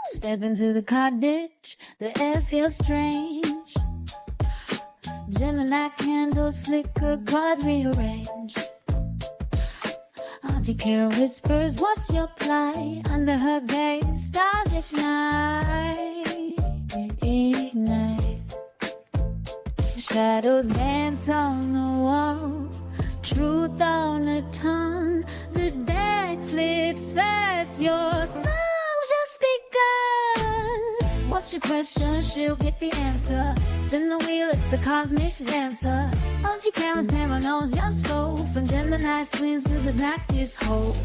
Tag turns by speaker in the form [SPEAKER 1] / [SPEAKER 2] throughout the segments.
[SPEAKER 1] Step into the cottage, the air feels strange. Gemini candles flicker, cards rearrange. Auntie Kara whispers, what's your plight? Under her gaze, stars ignite. Shadows dance on the walls, truth on the tongue. The deck flips fast, your song's just begun. What's your question? She'll get the answer. Spin the wheel, it's a cosmic dancer. Auntie Kara's camera knows your soul. From Gemini's twins to the blackest hole.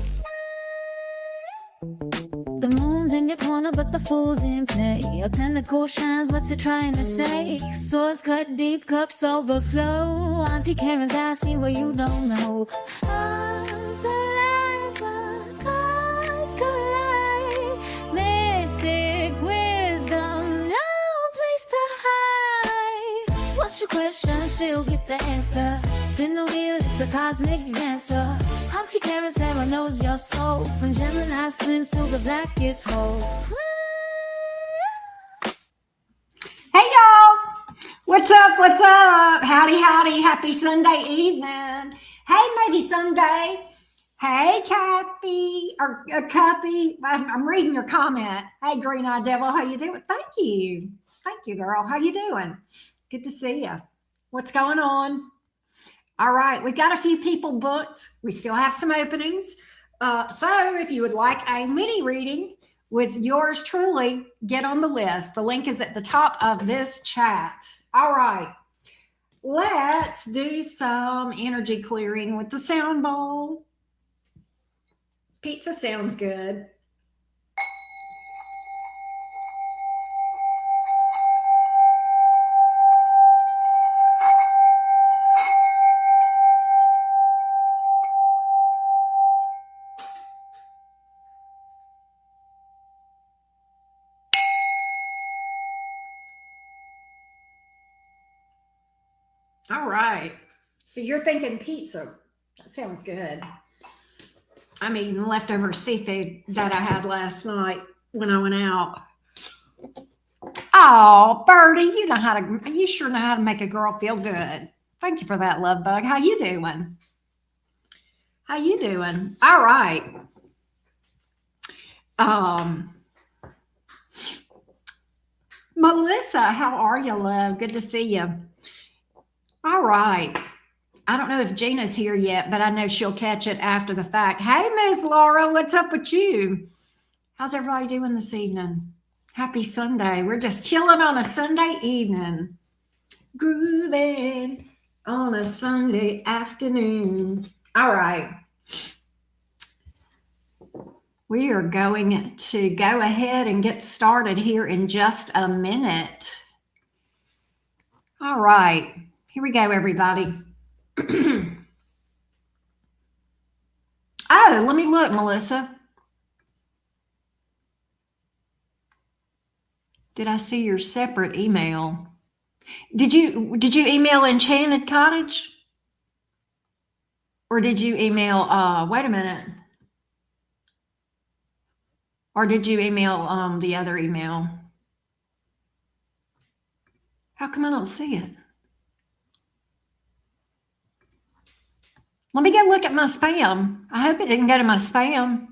[SPEAKER 1] The moon's in your corner, but the fool's in play. A pinnacle shines, what's it trying to say? Swords cut deep, cups overflow. Auntie Karen's eyes see what you don't know. Stars align, but cars collide. Mystic wisdom, no place to hide. What's your question? She'll get the answer. Spin the wheel, it's a cosmic dancer. Auntie Karen Sarah knows your soul. From Gemini's twins to the blackest hole.
[SPEAKER 2] Hey y'all, what's up? What's up? Howdy, howdy, happy Sunday evening. Hey, maybe someday. Hey, Cappy, or Cuppy, I'm reading your comment. Hey, Green Eye Devil, how you doing? Thank you, girl. How you doing? Good to see you. What's going on? All right, we've got a few people booked. We still have some openings. So if you would like a mini reading with yours truly, get on the list. The link is at the top of this chat. All right, let's do some energy clearing with the sound bowl. Pizza sounds good. All right. So you're thinking pizza. That sounds good. I'm eating leftover seafood that I had last night when I went out. Oh, Birdie, you sure know how to make a girl feel good. Thank you for that, love bug. How you doing? How you doing? All right. Melissa, how are you, love? Good to see you. All right. I don't know if Gina's here yet, but I know she'll catch it after the fact. Hey, Miss Laura, what's up with you? How's everybody doing this evening? Happy Sunday. We're just chilling on a Sunday evening. Grooving on a Sunday afternoon. All right. We are going to go ahead and get started here in just a minute. All right. Here we go, everybody. Oh, let me look, Melissa. Did I see your separate email? Did you email Enchanted Cottage? Or did you email, wait a minute. Or did you email the other email? How come I don't see it? Let me go look at my spam. I hope it didn't go to my spam.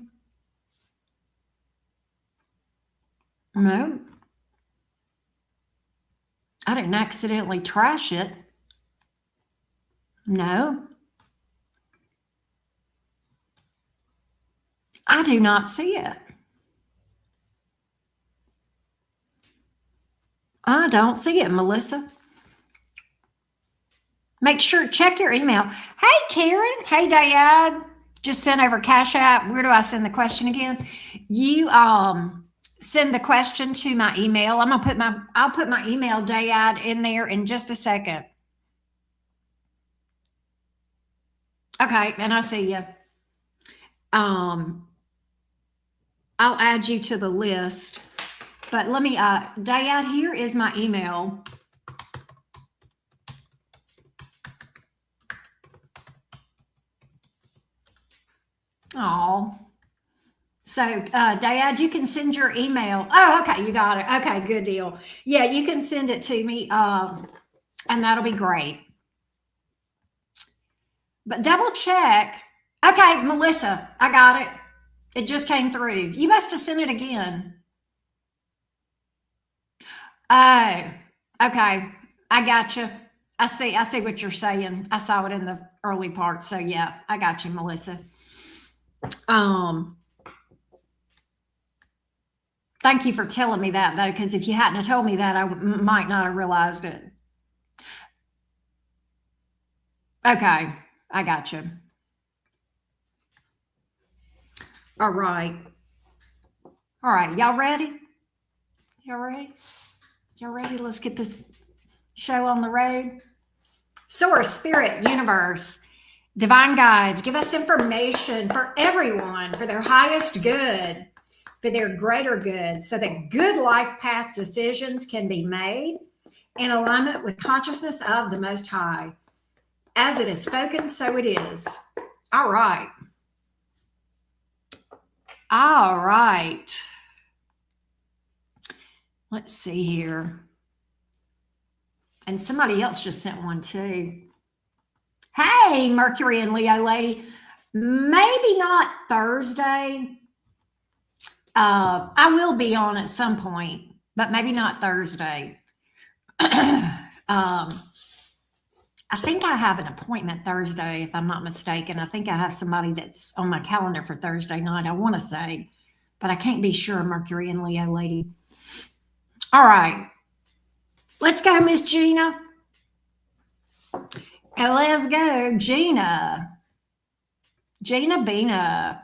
[SPEAKER 2] No. I didn't accidentally trash it. No. I do not see it. I don't see it, Melissa. Make sure, check your email. Hey, Karen. Hey, Dayad. Just sent over Cash App. Where do I send the question again? You send the question to my email. I'll put my email, Dayad, in there in just a second. Okay, and I see you. I'll add you to the list. But let me, Dayad, here is my email. Oh, So, Dad, you can send your email. Oh, okay, you got it. Okay, good deal. Yeah, you can send it to me, and that'll be great. But double check. Okay, Melissa, I got it. It just came through. You must have sent it again. Oh, okay. I got you. I see what you're saying. I saw it in the early part. So yeah, I got you, Melissa. Thank you for telling me that though, because if you hadn't have told me that, I might not have realized it. Okay, I got you. All right. All right, y'all ready? Y'all ready? Y'all ready? Let's get this show on the road. Source, spirit, universe, divine guides, give us information for everyone, for their highest good, for their greater good, so that good life path decisions can be made in alignment with consciousness of the Most High. As it is spoken, so it is. All right. All right. Let's see here. And somebody else just sent one too. Hey, Mercury and Leo lady. Maybe not Thursday. I will be on at some point, but maybe not Thursday. I think I have an appointment Thursday, if I'm not mistaken. I think I have somebody that's on my calendar for Thursday night, I want to say, but I can't be sure, Mercury and Leo lady. All right. Let's go, Miss Gina. And let's go, Gina. Gina Bina.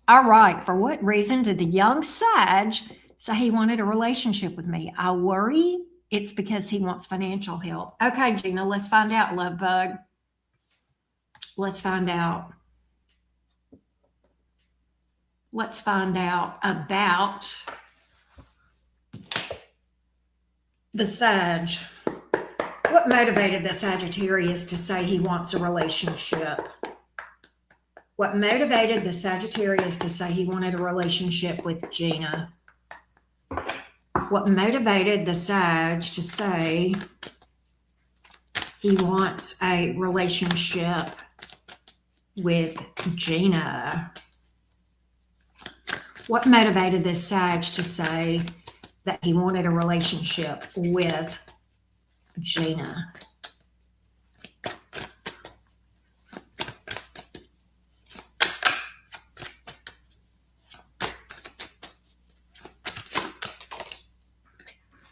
[SPEAKER 2] All right. For what reason did the young Sag say he wanted a relationship with me? I worry it's because he wants financial help. Okay, Gina, let's find out, love bug. Let's find out. Let's find out about the Sag. What motivated the Sagittarius to say he wants a relationship? What motivated the Sagittarius to say he wanted a relationship with Gina? What motivated the Sag to say he wants a relationship with Gina? What motivated the Sag to say that he wanted a relationship with Gina?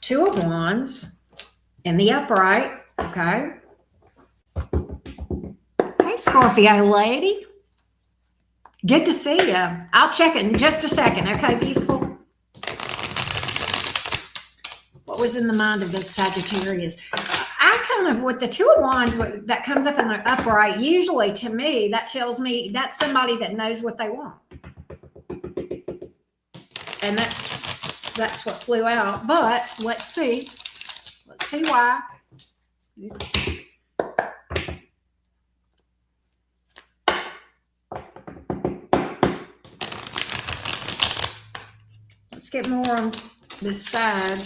[SPEAKER 2] Two of Wands in the upright. Okay. Hey, Scorpio lady. Good to see you. I'll check it in just a second. Okay, beautiful. What was in the mind of this Sagittarius? I kind of, with the Two of Wands that comes up in the upright, usually to me, that tells me that's somebody that knows what they want. And that's what flew out. But let's see. Let's see why. Let's get more on this Sag.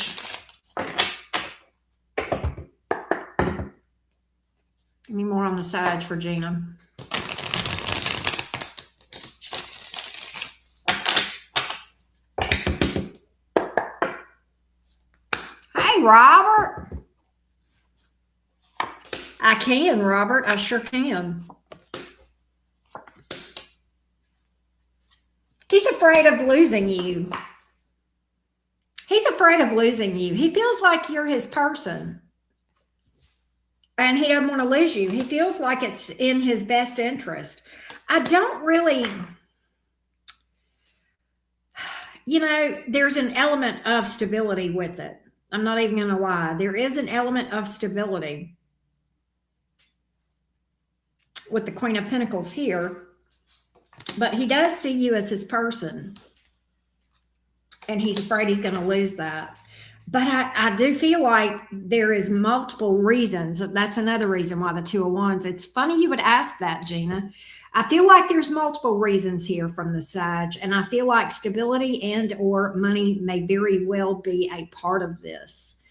[SPEAKER 2] Give me more on the Sag for Gina. Hey, Robert. I can, Robert. I sure can. He's afraid of losing you. He's afraid of losing you. He feels like you're his person. And he doesn't want to lose you. He feels like it's in his best interest. I don't really, there's an element of stability with it. I'm not even going to lie. There is an element of stability with the Queen of Pentacles here. But he does see you as his person. And he's afraid he's going to lose that. But I do feel like there is multiple reasons. That's another reason why the Two of Wands. It's funny you would ask that, Gina. I feel like there's multiple reasons here from the Sag, and I feel like stability and or money may very well be a part of this.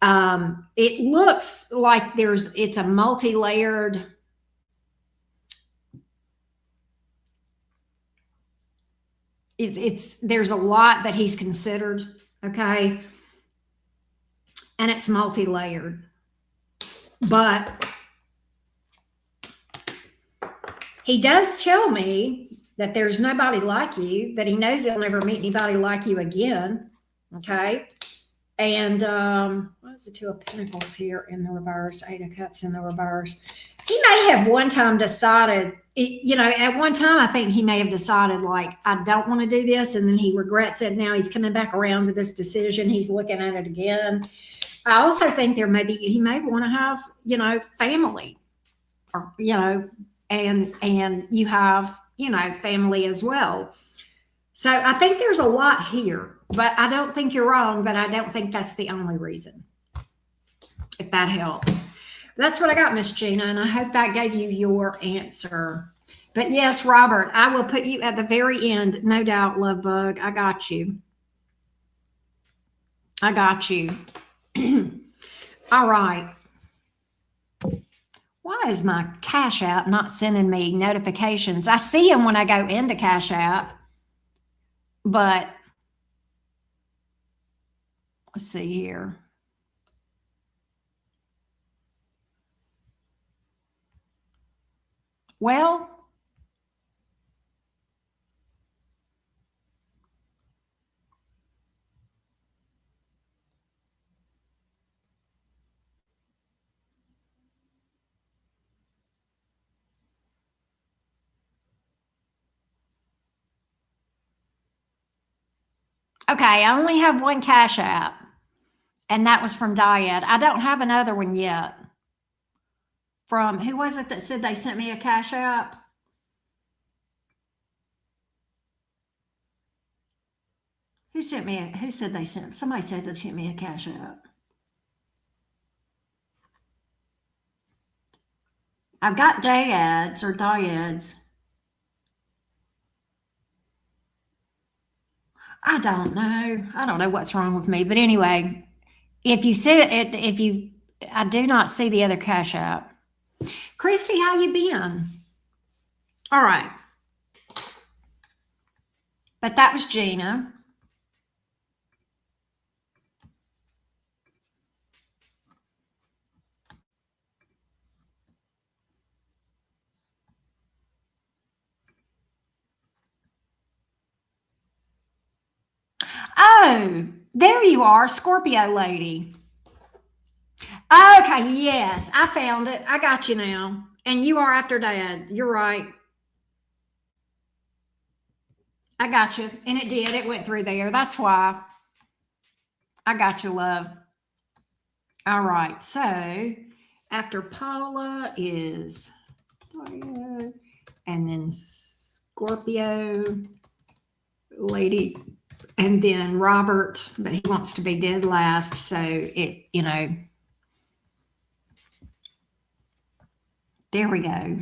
[SPEAKER 2] It looks like it's a multi-layered, there's a lot that he's considered, okay? And it's multi-layered. But he does tell me that there's nobody like you, that he knows he'll never meet anybody like you again, okay? And what is the Two of Pentacles here in the reverse, Eight of Cups in the reverse? He may have one time decided, you know, at one time, I think he may have decided, like, I don't want to do this. And then he regrets it. Now he's coming back around to this decision. He's looking at it again. I also think he may want to have, you know, family, or, you know, and you have, you know, family as well. So I think there's a lot here, but I don't think you're wrong, but I don't think that's the only reason, if that helps. That's what I got, Miss Gina, and I hope that gave you your answer. But yes, Robert, I will put you at the very end, no doubt, love bug. I got you. I got you. All right. Why is my Cash App not sending me notifications? I see them when I go into Cash App, but let's see here. Well, okay, I only have one Cash App, and that was from Diet. I don't have another one yet. From, who was it that said they sent me a Cash App? Who said they sent, somebody said they sent me a Cash App. I've got Dyads or Dyads. I don't know. I don't know what's wrong with me. But anyway, if you see it, I do not see the other Cash App. Christy, how you been? All right. But that was Gina. Oh, there you are, Scorpio lady. Okay, yes, I found it. I got you now. And you are after Dad. You're right. I got you. And it did. It went through there. That's why. I got you, love. All right. So after Paula is Daria, and then Scorpio lady, and then Robert, but he wants to be dead last. So it, you know, there we go.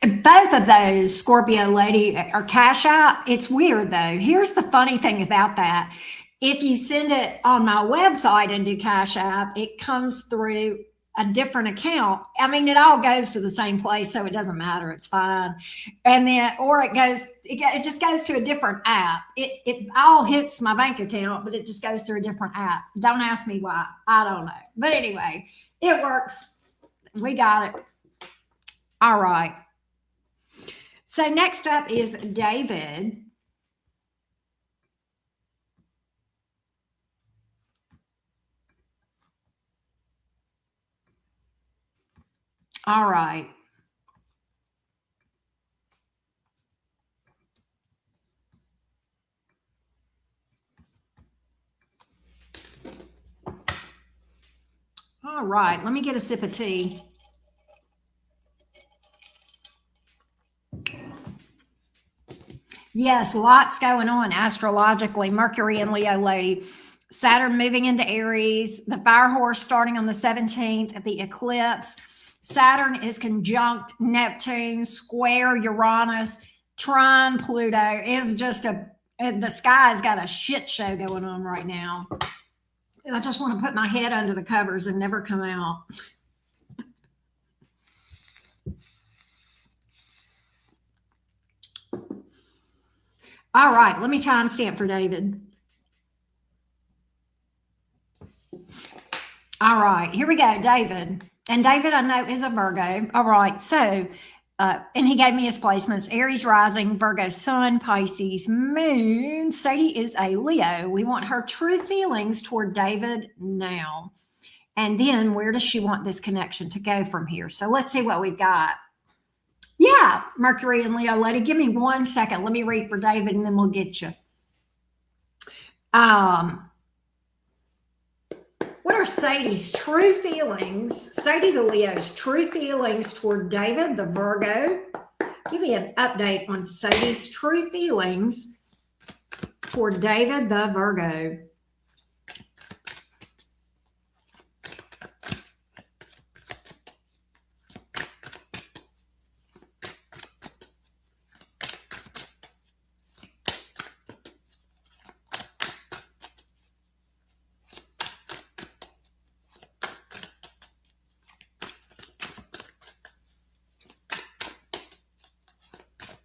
[SPEAKER 2] Both of those, Scorpio lady or Cash App, it's weird though. Here's the funny thing about that. If you send it on my website into Cash App, it comes through a different account. I mean, it all goes to the same place, so it doesn't matter. It's fine. And then, or it just goes to a different app. It all hits my bank account, but it just goes through a different app. Don't ask me why. I don't know. But anyway, it works. We got it. All right. So next up is David. All right. All right. Let me get a sip of tea. Yes, lots going on astrologically. Mercury and Leo lady. Saturn moving into Aries. The fire horse starting on the 17th at the eclipse. Saturn is conjunct Neptune, square Uranus, trine Pluto. It's just the sky's got a shit show going on right now. I just want to put my head under the covers and never come out. All right, let me timestamp for David. All right, here we go, David. And David, I know, is a Virgo. All right, so, and he gave me his placements. Aries rising, Virgo sun, Pisces moon. Sadie is a Leo. We want her true feelings toward David now. And then where does she want this connection to go from here? So let's see what we've got. Yeah, Mercury and Leo lady. Give me 1 second. Let me read for David and then we'll get you. What are Sadie's true feelings? Sadie the Leo's true feelings toward David the Virgo. Give me an update on Sadie's true feelings toward David the Virgo.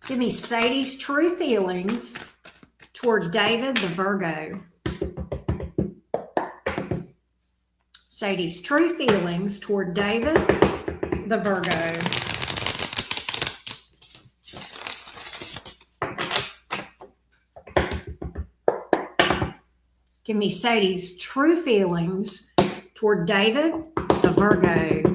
[SPEAKER 2] Give me Sadie's true feelings toward David the Virgo. Sadie's true feelings toward David the Virgo. Give me Sadie's true feelings toward David the Virgo.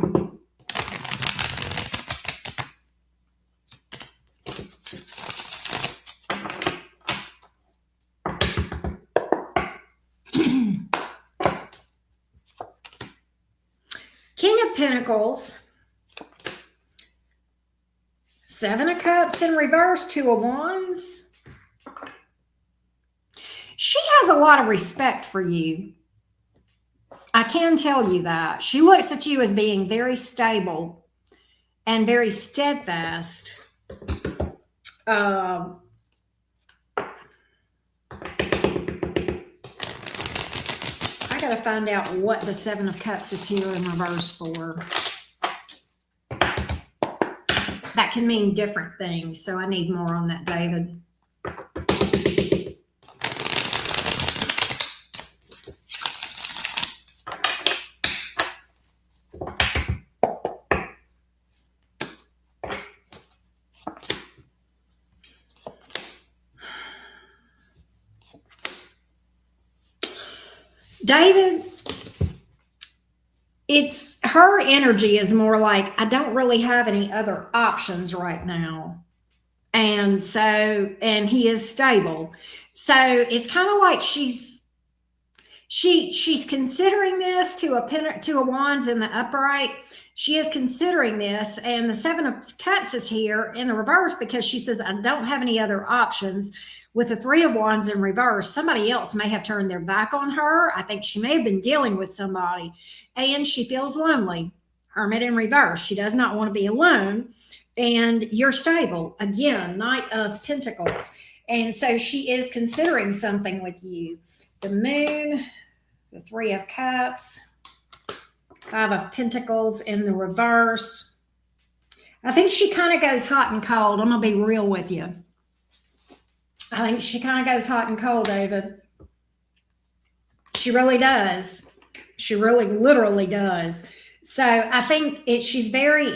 [SPEAKER 2] Pentacles, 7 of Cups in reverse, 2 of Wands. She has a lot of respect for you. I can tell you that. She looks at you as being very stable and very steadfast. I got to find out what the 7 of Cups is here in reverse for. That can mean different things, so I need more on that, David. David, it's her energy is more like, I don't really have any other options right now. And so, and he is stable. So it's kind of like she's considering this to a Wands in the upright. She is considering this, and the 7 of Cups is here in the reverse because she says, I don't have any other options. With the 3 of Wands in reverse, somebody else may have turned their back on her. I think she may have been dealing with somebody, and she feels lonely. Hermit in reverse. She does not want to be alone, and you're stable. Again, Knight of Pentacles. And so she is considering something with you. The Moon, the 3 of Cups, 5 of Pentacles in the reverse. I think she kind of goes hot and cold. I'm going to be real with you. I think she kind of goes hot and cold, David. She really does. She really literally does. So I think she's very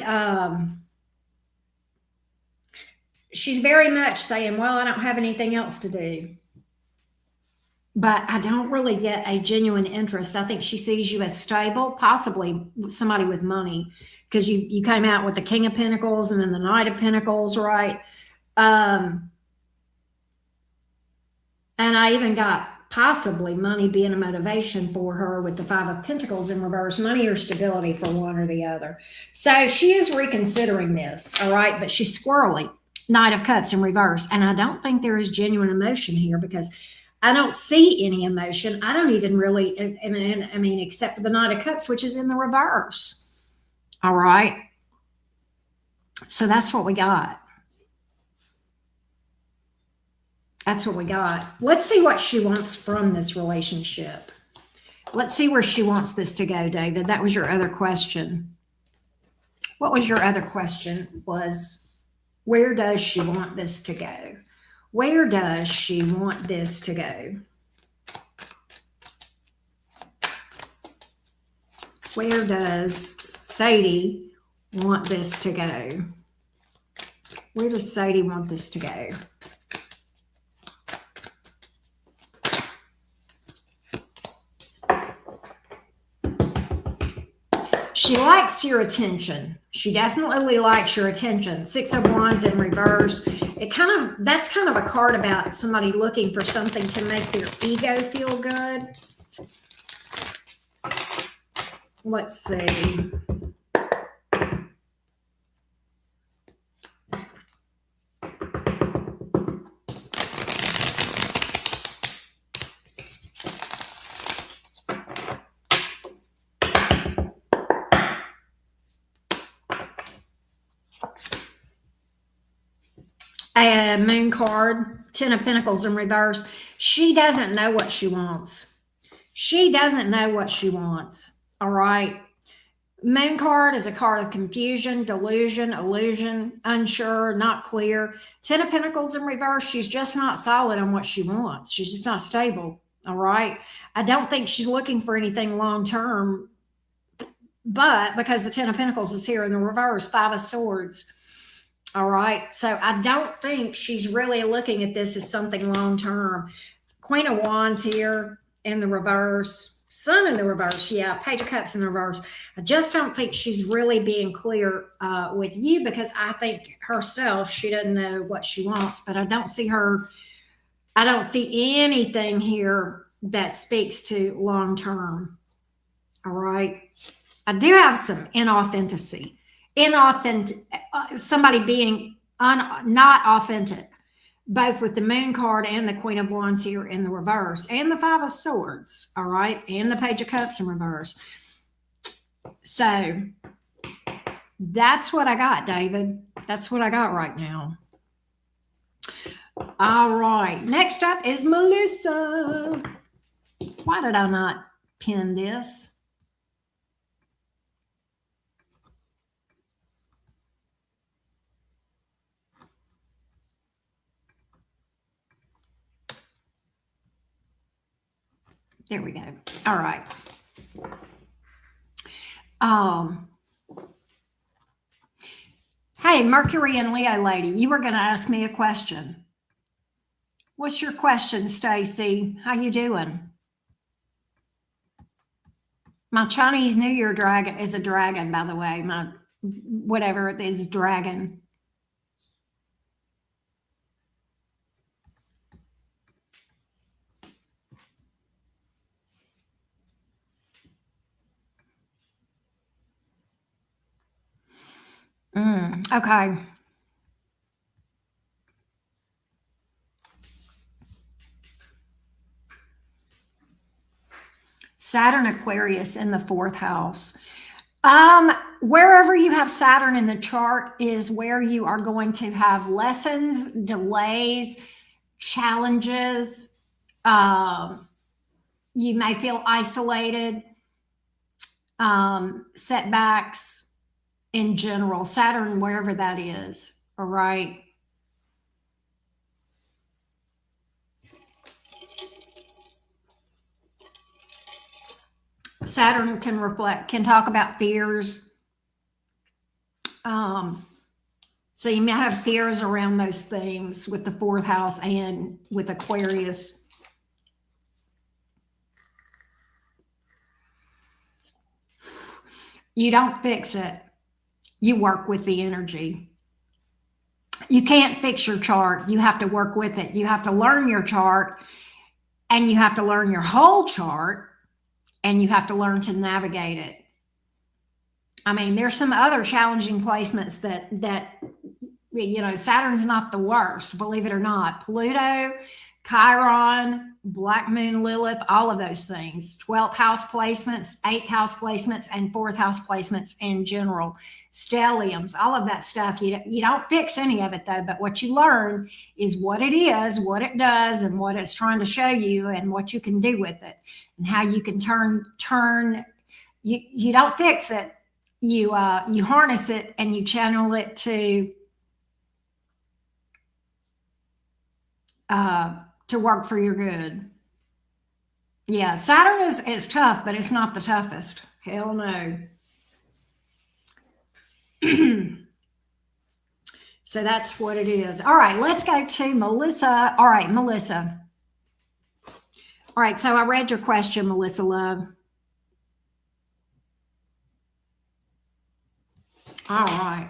[SPEAKER 2] much saying, well, I don't have anything else to do. But I don't really get a genuine interest. I think she sees you as stable, possibly somebody with money, because you came out with the King of Pentacles and then the Knight of Pentacles, right? And I even got possibly money being a motivation for her with the 5 of Pentacles in reverse, money or stability for one or the other. So she is reconsidering this, all right? But she's squirrely, Knight of Cups in reverse. And I don't think there is genuine emotion here because I don't see any emotion. I don't even really, I mean, except for the Knight of Cups, which is in the reverse, all right? So that's what we got. That's what we got. Let's see what she wants from this relationship. Let's see where she wants this to go, David. That was your other question. What was your other question? Was where does she want this to go? Where does she want this to go? Where does Sadie want this to go? Where does Sadie want this to go? She likes your attention. She definitely likes your attention. Six of Wands in reverse. That's kind of a card about somebody looking for something to make their ego feel good. Let's see. A moon card, 10 of Pentacles in reverse. She doesn't know what she wants. She doesn't know what she wants. All right. Moon card is a card of confusion, delusion, illusion, unsure, not clear. 10 of Pentacles in reverse. She's just not solid on what she wants. She's just not stable. All right. I don't think she's looking for anything long term, but because the 10 of Pentacles is here in the reverse, 5 of Swords. All right. So I don't think she's really looking at this as something long term. Queen of Wands here in the reverse. Sun in the reverse. Yeah. Page of Cups in the reverse. I just don't think she's really being clear with you, because I think herself, she doesn't know what she wants, but I don't see anything here that speaks to long term. All right. I do have some inauthenticity. Somebody being not authentic, both with the Moon card and the Queen of Wands here in the reverse, and the 5 of Swords, all right, and the Page of Cups in reverse. So that's what I got, David. That's what I got right now. All right, next up is Melissa. Why did I not pin this? There we go. All right. Hey, Mercury and Leo lady, you were going to ask me a question. What's your question, Stacy? How you doing? My Chinese New Year dragon is a dragon, by the way. My whatever it is, dragon. Okay. Saturn Aquarius in the 4th house. Wherever you have Saturn in the chart is where you are going to have lessons, delays, challenges. You may feel isolated, setbacks in general. Saturn, wherever that is, all right? Saturn can talk about fears. So you may have fears around those things with the 4th house and with Aquarius. You don't fix it. You work with the energy. You can't fix your chart. You have to work with it. You have to learn your chart, and you have to learn your whole chart, and you have to learn to navigate it. I mean, there's some other challenging placements that you know, Saturn's not the worst, believe it or not. Pluto Chiron, Black Moon, Lilith, all of those things. 12th house placements, 8th house placements, and 4th house placements in general. Stelliums, all of that stuff. You don't fix any of it though, but what you learn is what it is, what it does, and what it's trying to show you, and what you can do with it, and how you can turn. You don't fix it. You harness it and you channel it to work for your good. Yeah, Saturn is tough, but it's not the toughest. Hell no. So that's what it is. All right, let's go to Melissa. All right, Melissa. All right, so I read your question, Melissa Love. All right.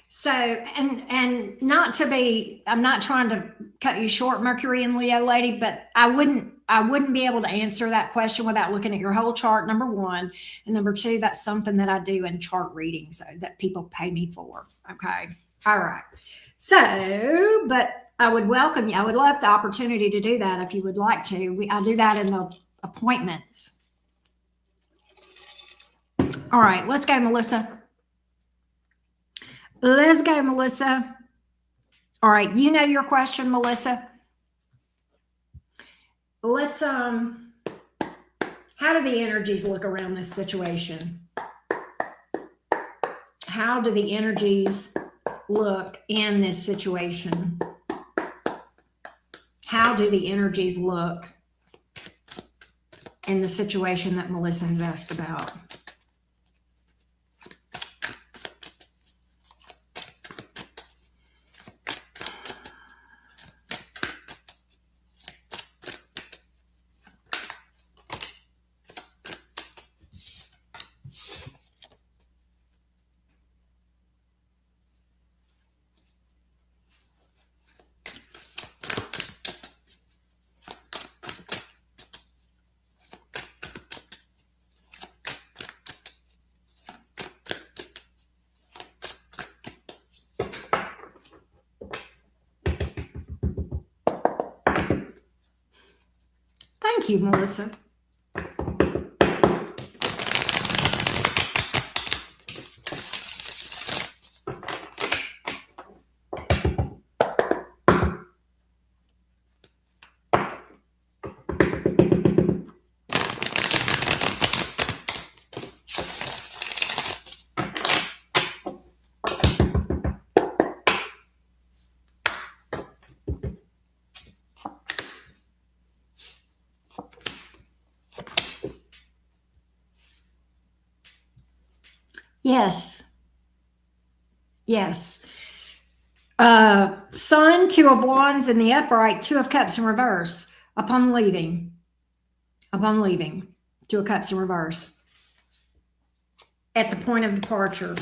[SPEAKER 2] So, and not to be, I'm not trying to cut you short, Mercury and Leo lady, but I wouldn't be able to answer that question without looking at your whole chart, number one. And number two, that's something that I do in chart readings that people pay me for. Okay. All right. So, but I would welcome you. I would love the opportunity to do that if you would like to. I do that in the appointments. All right, let's go, Melissa. Let's go, Melissa. All right, you know your question, Melissa. Let's how do the energies look around this situation? How do the energies look in this situation? How do the energies look in the situation that Melissa has asked about? Thank you, Melissa. Yes. Yes. Sun, Two of Wands in the upright, Two of Cups in reverse. Upon leaving, Two of Cups in reverse. At the point of departure.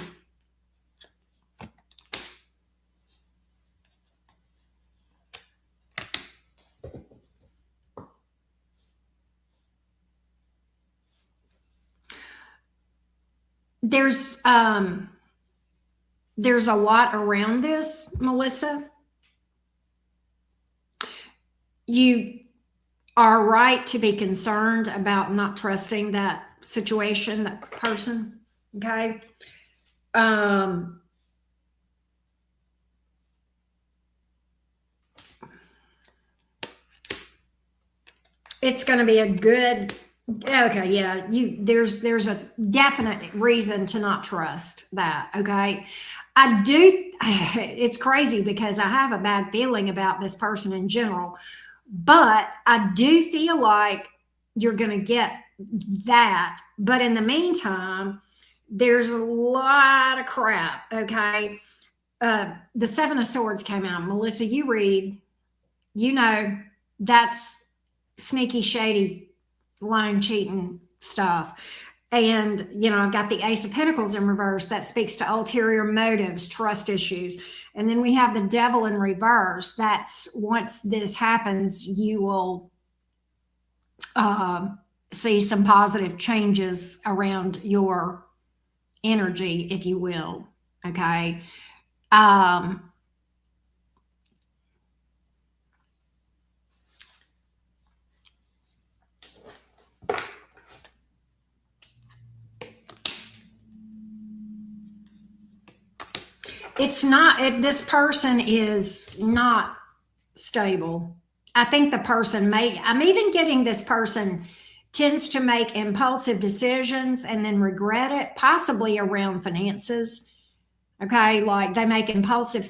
[SPEAKER 2] There's a lot around this, Melissa. You are right to be concerned about not trusting that situation, that person. Okay. It's going to be a good. Okay, yeah, there's a definite reason to not trust that. Okay. I do. It's crazy because I have a bad feeling about this person in general, but I do feel like you're going to get that. But in the meantime, there's a lot of crap. Okay. The Seven of Swords came out. Melissa, you read, you know, that's sneaky, shady, lying, cheating stuff. And, you know, I've got the Ace of Pentacles in reverse. That speaks to ulterior motives, trust issues. And then we have the Devil in reverse. That's once this happens, you will see some positive changes around your energy, if you will. Okay. It's not, this person is not stable. I think the person I'm even getting this person tends to make impulsive decisions and then regret it, possibly around finances. Okay. Like they make impulsive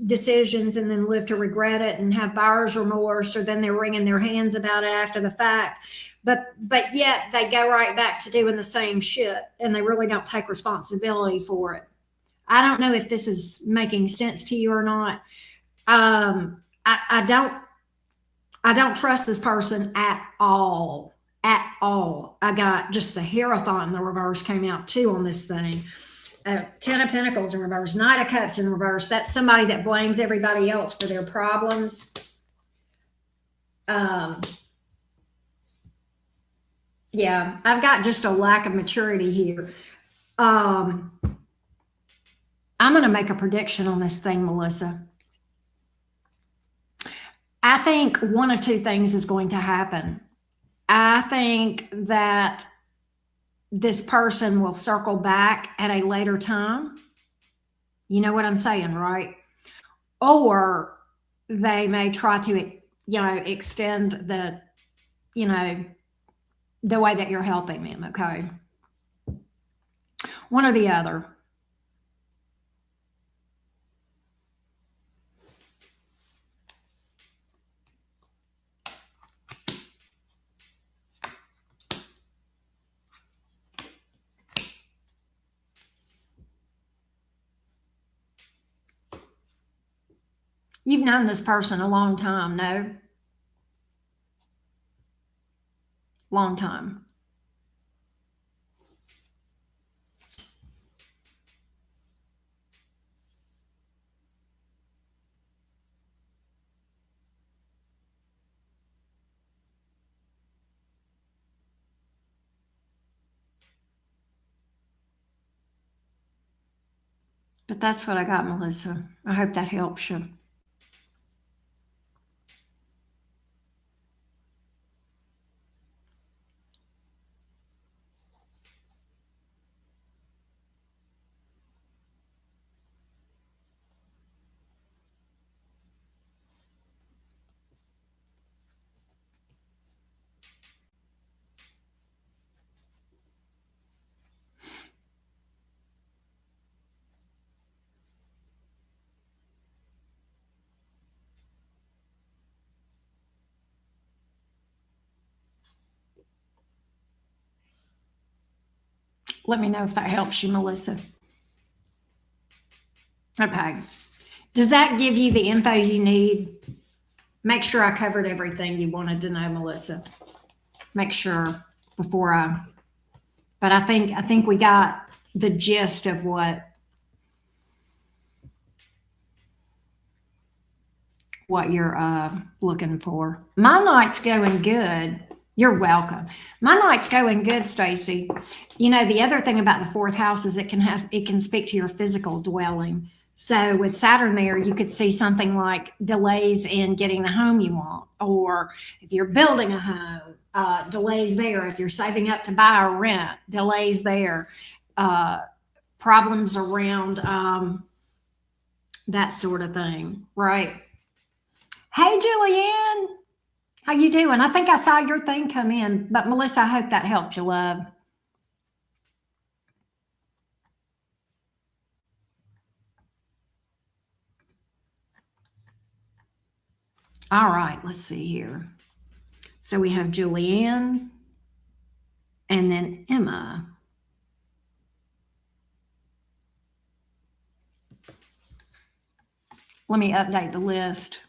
[SPEAKER 2] decisions and then live to regret it and have buyer's remorse, or then they're wringing their hands about it after the fact. But yet they go right back to doing the same shit and they really don't take responsibility for it. I don't know if this is making sense to you or not. I don't trust this person at all. At all. I got just the Hierophant in the reverse came out too on this thing. Ten of Pentacles in reverse, Knight of Cups in reverse. That's somebody that blames everybody else for their problems. Yeah, I've got just a lack of maturity here. I'm going to make a prediction on this thing, Melissa. I think one of two things is going to happen. I think that this person will circle back at a later time. You know what I'm saying, right? Or they may try to, extend the, the way that you're helping them. Okay. One or the other. You've known this person a long time, no? Long time. But that's what I got, Melissa. I hope that helps you. Let me know if that helps you, Melissa. Okay. Does that give you the info you need? Make sure I covered everything you wanted to know, Melissa. Make sure but I think we got the gist of what you're looking for. My night's going good. You're welcome. My night's going good, Stacy. The other thing about the fourth house is it can speak to your physical dwelling. So with Saturn there, you could see something like delays in getting the home you want, or if you're building a home, delays there. If you're saving up to buy or rent, delays there. Problems around that sort of thing, right? Hey, Julianne. How you doing? I think I saw your thing come in, but Melissa, I hope that helped you, love. All right, let's see here. So we have Julianne and then Emma. Let me update the list.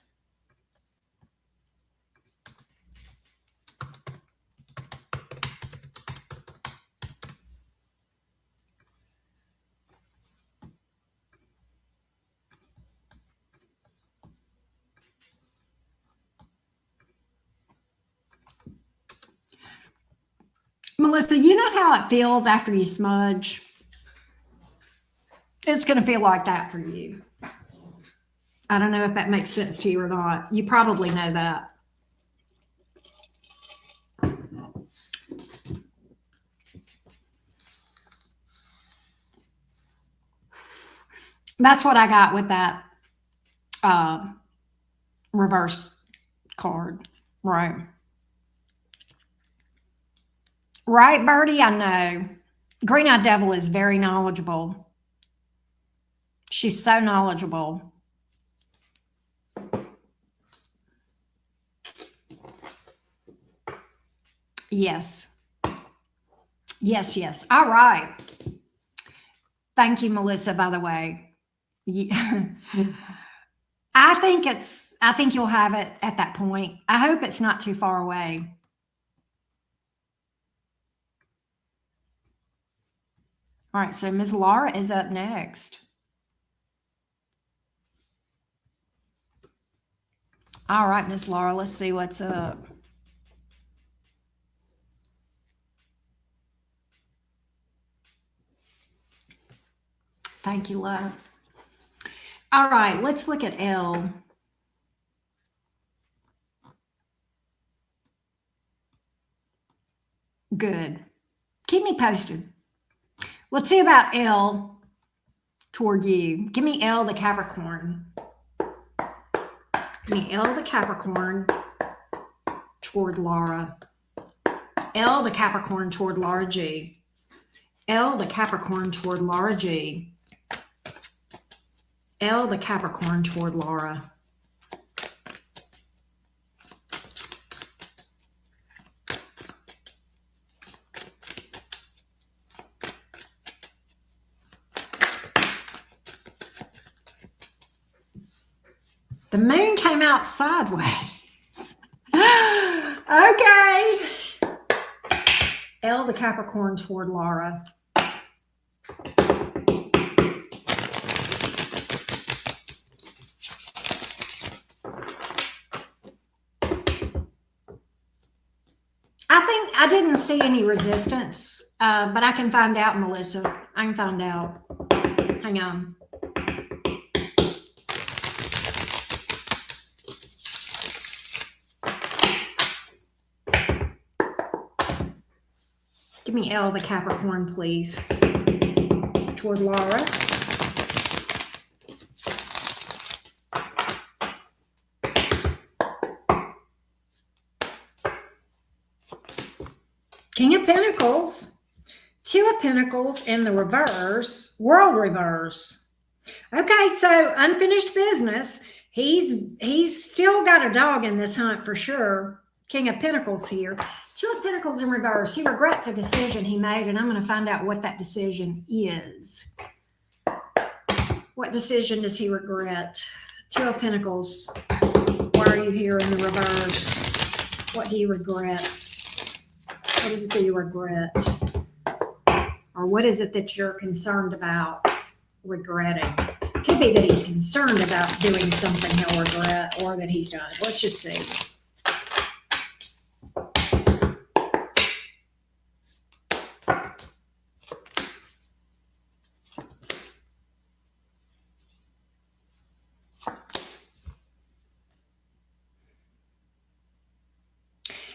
[SPEAKER 2] Melissa, you know how it feels after you smudge? It's going to feel like that for you. I don't know if that makes sense to you or not. You probably know that. That's what I got with that reverse card. Right. Right, Birdie? I know. Green-eyed devil is very knowledgeable. She's so knowledgeable. Yes. Yes, yes. All right. Thank you, Melissa, by the way. I think you'll have it at that point. I hope it's not too far away. All right, so Ms. Laura is up next. All right, Ms. Laura, let's see what's up. Thank you, love. All right, let's look at L. Good. Keep me posted. Let's see about L toward you. Give me L the Capricorn. Give me L the Capricorn toward Laura. L the Capricorn toward Laura G. L the Capricorn toward Laura G. L the Capricorn toward Laura. The moon came out sideways. Okay. L the Capricorn toward Laura. I didn't see any resistance, but I can find out, Melissa. I can find out. Hang on. Give me L the Capricorn, please, toward Laura. King of Pentacles, Two of Pentacles in the reverse, World reverse. Okay, so unfinished business. He's still got a dog in this hunt for sure. King of Pentacles here. Two of Pentacles in reverse. He regrets a decision he made, and I'm going to find out what that decision is. What decision does he regret? Two of Pentacles. Why are you here in the reverse? What do you regret? What is it that you regret? Or what is it that you're concerned about regretting? It could be that he's concerned about doing something he'll regret, or that he's done. Let's just see.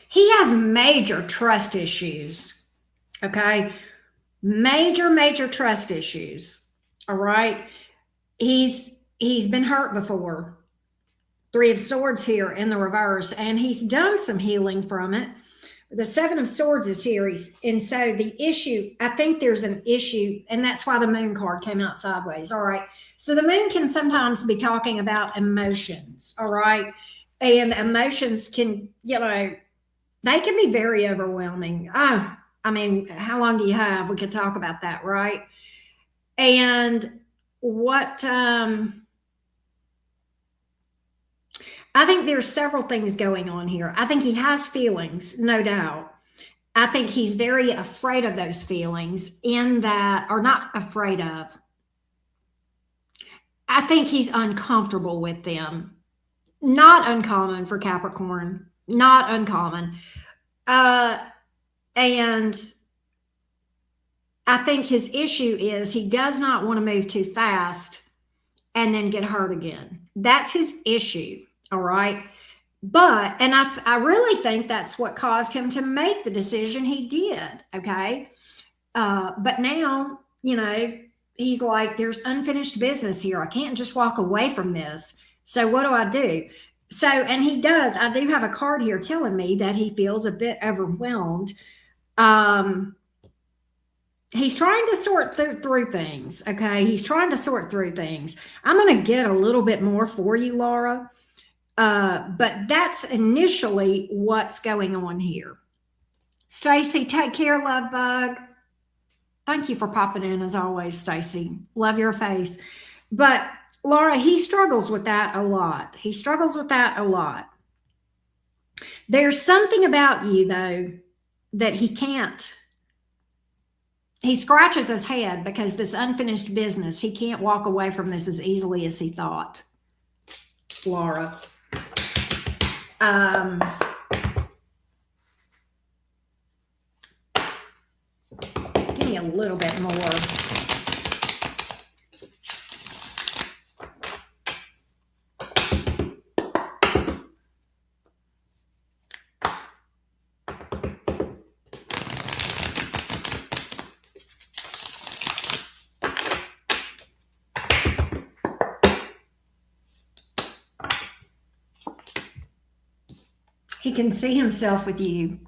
[SPEAKER 2] He has major trust issues, okay? Major trust issues, all right? He's been hurt before. Three of Swords here in the reverse, and he's done some healing from it. The Seven of Swords is here, and so the issue, I think there's an issue, and that's why the Moon card came out sideways, all right? So the Moon can sometimes be talking about emotions, all right? And emotions can, they can be very overwhelming. I mean, how long do you have? We could talk about that, right? And what, I think there's several things going on here. I think he has feelings, no doubt. I think he's very afraid of those feelings in that, or not afraid of. I think he's uncomfortable with them. Not uncommon for Capricorn. Not uncommon. And I think his issue is he does not want to move too fast and then get hurt again. That's his issue, all right? But, and I really think that's what caused him to make the decision he did, okay? But now, he's like, there's unfinished business here. I can't just walk away from this. So what do I do? So, and he does. I do have a card here telling me that he feels a bit overwhelmed. He's trying to sort through things. Okay. He's trying to sort through things. I'm going to get a little bit more for you, Laura. But that's initially what's going on here. Stacy, take care, love bug. Thank you for popping in as always, Stacy. Love your face. But Laura, he struggles with that a lot. He struggles with that a lot. There's something about you, though, that he can't. He scratches his head because this unfinished business, he can't walk away from this as easily as he thought. Laura. Give me a little bit more. He can see himself with you.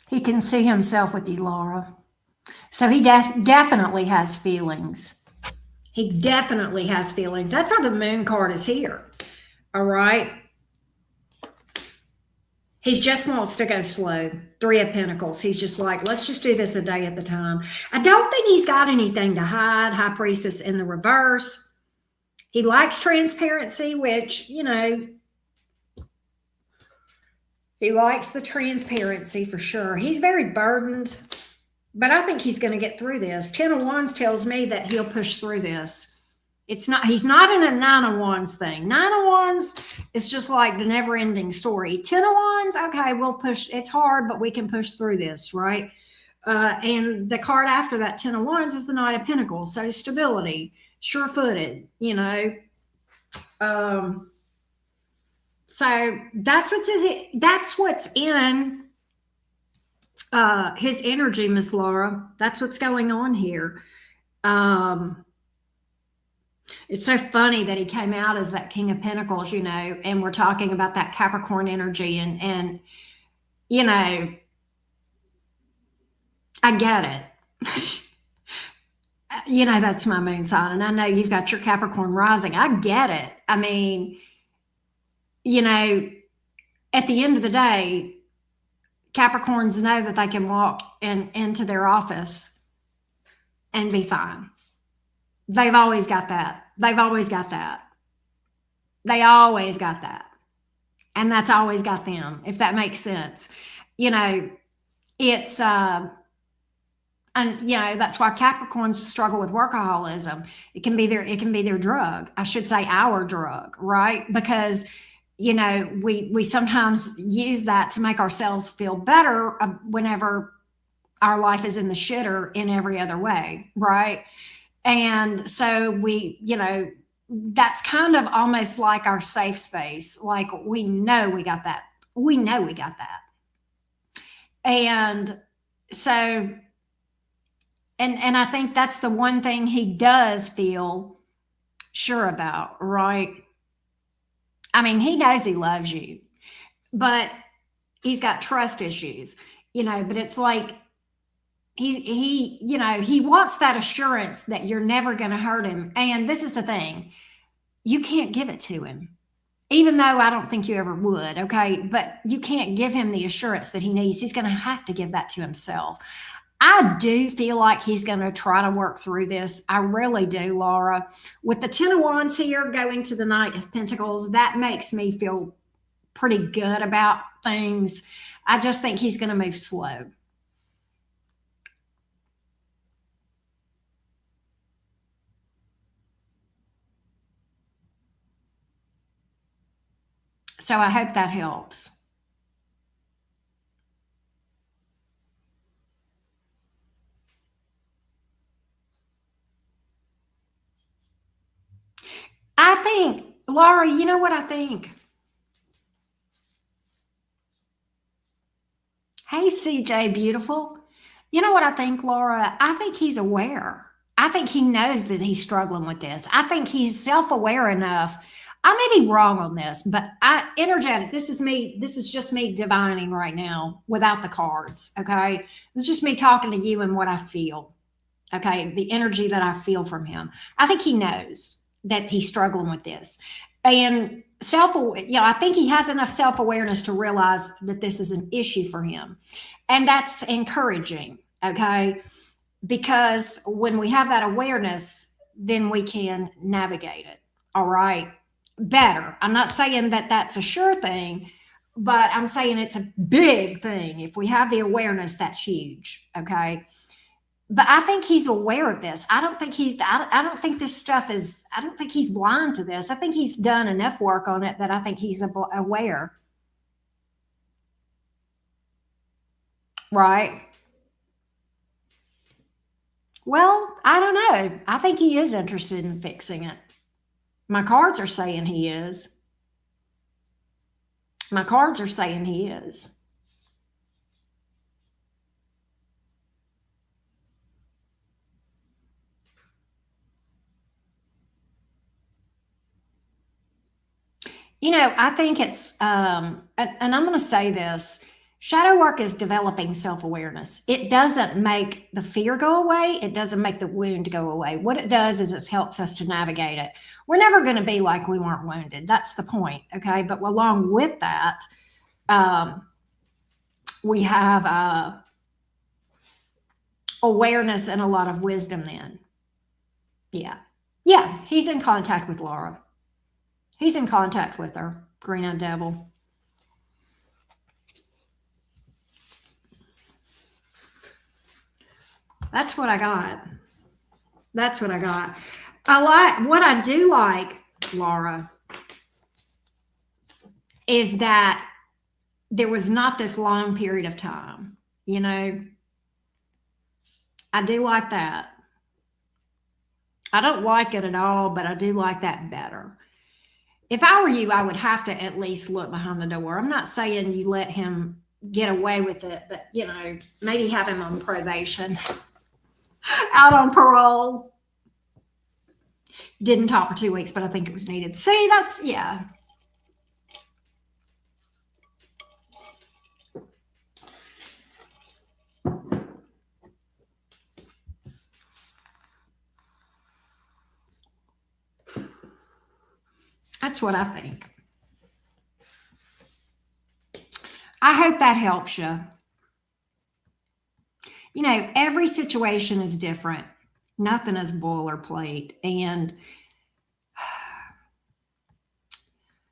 [SPEAKER 2] He can see himself with you, Laura. So he definitely has feelings. He definitely has feelings. That's how the moon card is here. All right. He just wants to go slow. 3 of Pentacles. He's just like, let's just do this a day at a time. I don't think he's got anything to hide. High Priestess in the reverse. He likes transparency, which, you know, he likes the transparency for sure. He's very burdened, but I think he's going to get through this. 10 of Wands tells me that he'll push through this. He's not in a 9 of Wands thing. 9 of Wands is just like the never ending story. 10 of Wands, okay, we'll push. It's hard, but we can push through this, right? And the card after that 10 of Wands is the Knight of Pentacles. So stability, sure-footed, you know. So that's what's in his energy, Miss Laura. That's what's going on here. It's so funny that he came out as that King of Pentacles, you know, and we're talking about that Capricorn energy and you know, I get it. You know, that's my moon sign, and I know you've got your Capricorn rising. I get it. I mean, you know, at the end of the day, Capricorns know that they can walk into their office and be fine. They've always got that. They've always got that. They always got that. And that's always got them, if that makes sense. You know, it's, and you know, that's why Capricorns struggle with workaholism. It can be their drug. I should say our drug, right? Because, you know, we sometimes use that to make ourselves feel better whenever our life is in the shitter in every other way, right? And so we, you know, that's kind of almost like our safe space. Like we know we got that. We know we got that. And so, and I think that's the one thing he does feel sure about, right? I mean, he knows he loves you, but he's got trust issues, you know, but it's like, he, you know, he wants that assurance that you're never going to hurt him. And this is the thing, you can't give it to him, even though I don't think you ever would. Okay. But you can't give him the assurance that he needs. He's going to have to give that to himself. I do feel like he's going to try to work through this. I really do, Laura. With the 10 of Wands here going to the Knight of Pentacles, that makes me feel pretty good about things. I just think he's going to move slow. So I hope that helps. I think, Laura, you know what I think? Hey, CJ, beautiful. You know what I think, Laura? I think he's aware. I think he knows that he's struggling with this. I think he's self-aware enough. I may be wrong on this, but I energetic. This is me. This is just me divining right now without the cards. Okay. It's just me talking to you and what I feel. Okay. The energy that I feel from him. I think he knows that he's struggling with this. And I think he has enough self-awareness to realize that this is an issue for him. And that's encouraging. Okay. Because when we have that awareness, then we can navigate it. All right. Better. I'm not saying that that's a sure thing, but I'm saying it's a big thing. If we have the awareness, that's huge. Okay. But I think he's aware of this. I don't think I don't think this stuff is, I don't think he's blind to this. I think he's done enough work on it that I think he's aware. Right. Well, I don't know. I think he is interested in fixing it. My cards are saying he is. My cards are saying he is. I think it's, and I'm going to say this, shadow work is developing self awareness. It doesn't make the fear go away, it doesn't make the wound go away. What it does is it helps us to navigate it. We're never going to be like we weren't wounded. That's the point. Okay. But along with that, we have awareness and a lot of wisdom then. Yeah. Yeah. He's in contact with Laura. He's in contact with her, green-eyed devil. That's what I got. That's what I got. What I do like, Laura, is that there was not this long period of time. I do like that. I don't like it at all, but I do like that better. If I were you, I would have to at least look behind the door. I'm not saying you let him get away with it, but maybe have him on probation, out on parole. Didn't talk for 2 weeks, but I think it was needed. See, yeah. That's what I think. I hope that helps you. Every situation is different. Nothing is boilerplate. And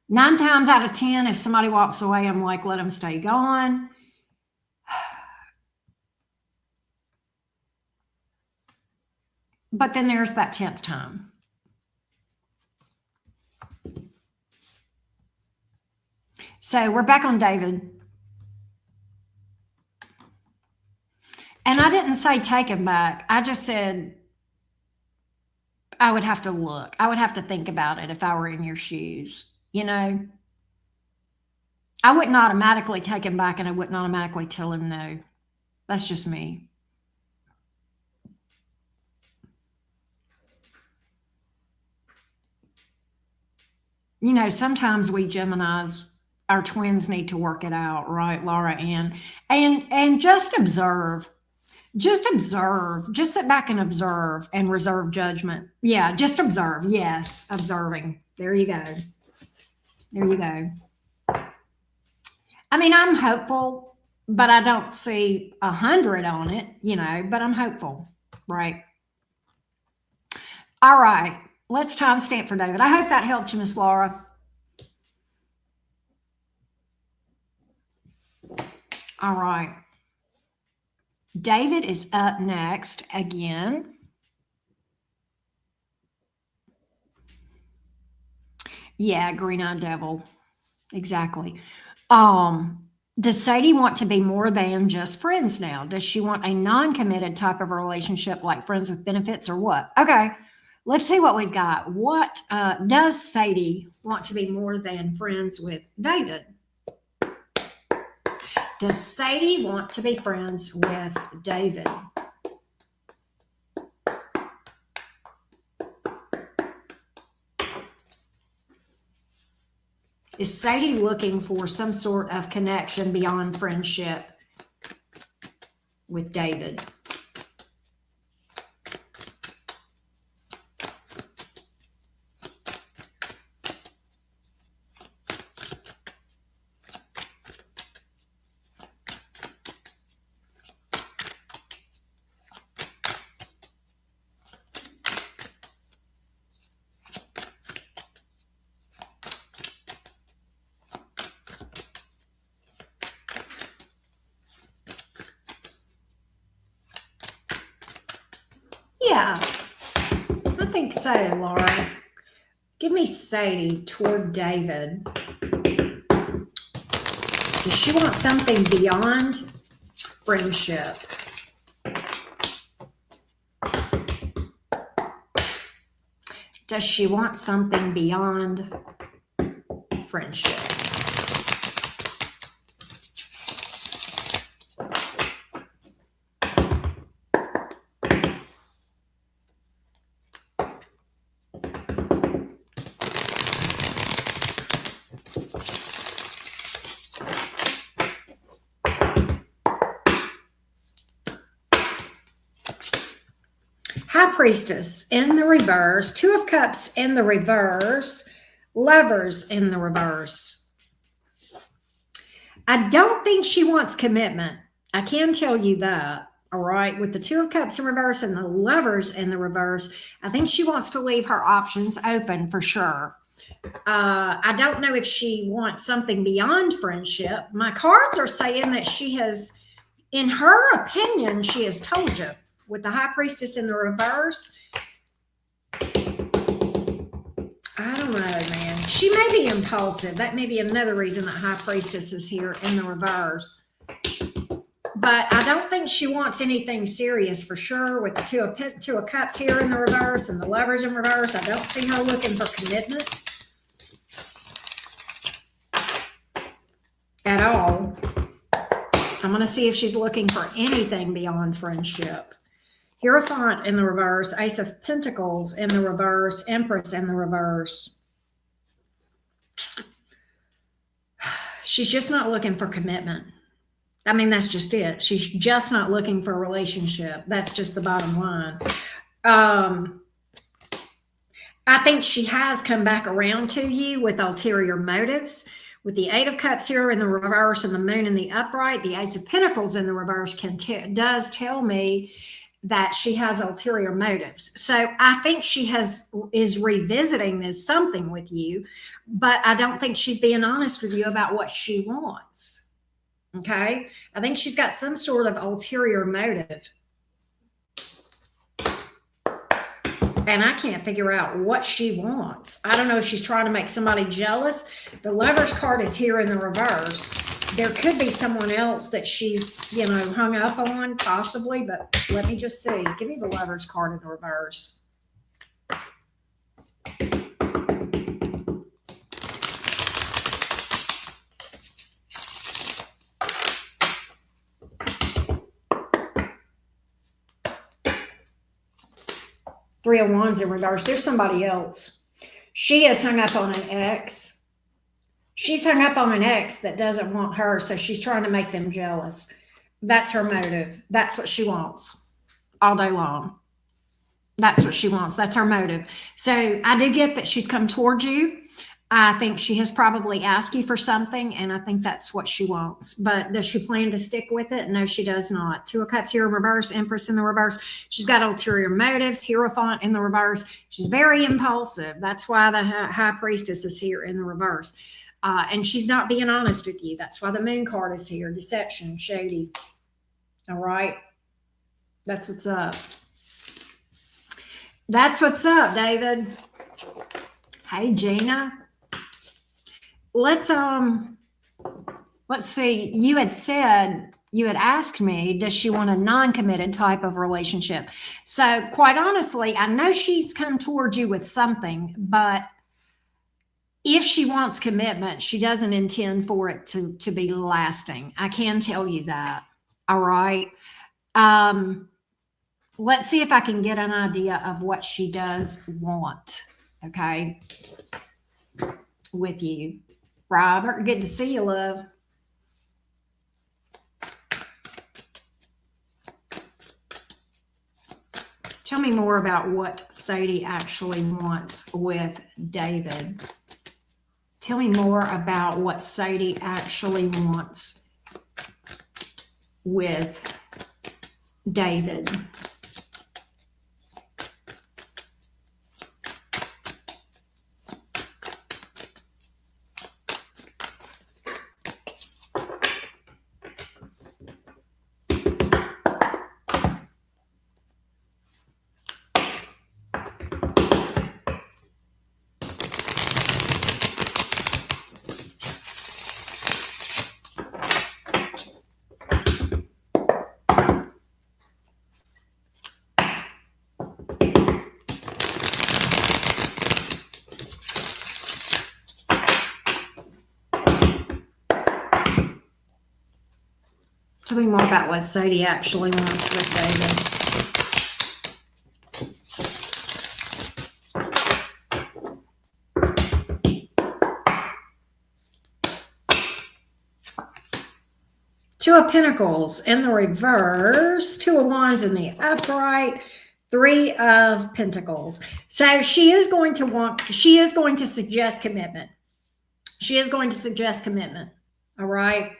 [SPEAKER 2] 9 times out of 10, if somebody walks away, I'm like, let them stay gone. But then there's that 10th time. So we're back on David. And I didn't say take him back. I just said I would have to look. I would have to think about it if I were in your shoes. I wouldn't automatically take him back and I wouldn't automatically tell him no. That's just me. Sometimes we Geminis, our twins need to work it out, right, Laura Ann? And just observe. Just observe. Just sit back and observe and reserve judgment. Yeah, just observe. Yes, observing. There you go. There you go. I mean, I'm hopeful, but I don't see 100 on it, but I'm hopeful, right? All right. Let's timestamp for David. I hope that helped you, Miss Laura. All right. David is up next again. Yeah, green-eyed devil. Exactly. Does Sadie want to be more than just friends now? Does she want a non-committed type of a relationship like friends with benefits or what? Okay, let's see what we've got. What does Sadie want to be more than friends with David? Does Sadie want to be friends with David? Is Sadie looking for some sort of connection beyond friendship with David? Yeah, I think so, Laura. Give me Sadie toward David. Does she want something beyond friendship? Does she want something beyond friendship? High Priestess in the reverse, Two of Cups in the reverse, Lovers in the reverse. I don't think she wants commitment. I can tell you that, all right? With the Two of Cups in reverse and the Lovers in the reverse, I think she wants to leave her options open for sure. I don't know if she wants something beyond friendship. My cards are saying that she has, in her opinion, she has told you. With the High Priestess in the reverse, I don't know, man. She may be impulsive. That may be another reason that High Priestess is here in the reverse. But I don't think she wants anything serious for sure. With the Two of Cups here in the reverse and the Lovers in reverse, I don't see her looking for commitment at all. I'm going to see if she's looking for anything beyond friendship. Hierophant in the reverse, Ace of Pentacles in the reverse, Empress in the reverse. She's just not looking for commitment. I mean, that's just it. She's just not looking for a relationship. That's just the bottom line. I think she has come back around to you with ulterior motives. With the Eight of Cups here in the reverse and the Moon in the upright, the Ace of Pentacles in the reverse does tell me that she has ulterior motives. So I think she is revisiting this something with you, but I don't think she's being honest with you about what she wants. Okay? I think she's got some sort of ulterior motive. And I can't figure out what she wants. I don't know if she's trying to make somebody jealous. The Lover's card is here in the reverse. There could be someone else that she's, hung up on, possibly, but let me just see. Give me the Lover's card in the reverse. Three of Wands in reverse. There's somebody else. She is hung up on an ex. She's hung up on an ex that doesn't want her, so she's trying to make them jealous. That's her motive. That's what she wants all day long. That's what she wants. That's her motive. So I do get that she's come towards you. I think she has probably asked you for something, and I think that's what she wants. But does she plan to stick with it? No, she does not. Two of Cups here in reverse, Empress in the reverse. She's got ulterior motives, Hierophant in the reverse. She's very impulsive. That's why the High Priestess is here in the reverse. And she's not being honest with you. That's why the Moon card is here. Deception, shady. All right. That's what's up. That's what's up, David. Hey, Gina. Let's see. You had asked me, does she want a non-committed type of relationship? So quite honestly, I know she's come towards you with something, but if she wants commitment, she doesn't intend for it to be lasting. I can tell you that. All right. Let's see if I can get an idea of what she does want. Okay. With you. Robert, good to see you, love. Tell me more about what Sadie actually wants with David. Tell me more about what Sadie actually wants with David. Tell me more about what Sadie actually wants with David. Two of Pentacles in the reverse, Two of Wands in the upright, Three of Pentacles. So she is going to suggest commitment. She is going to suggest commitment. All right.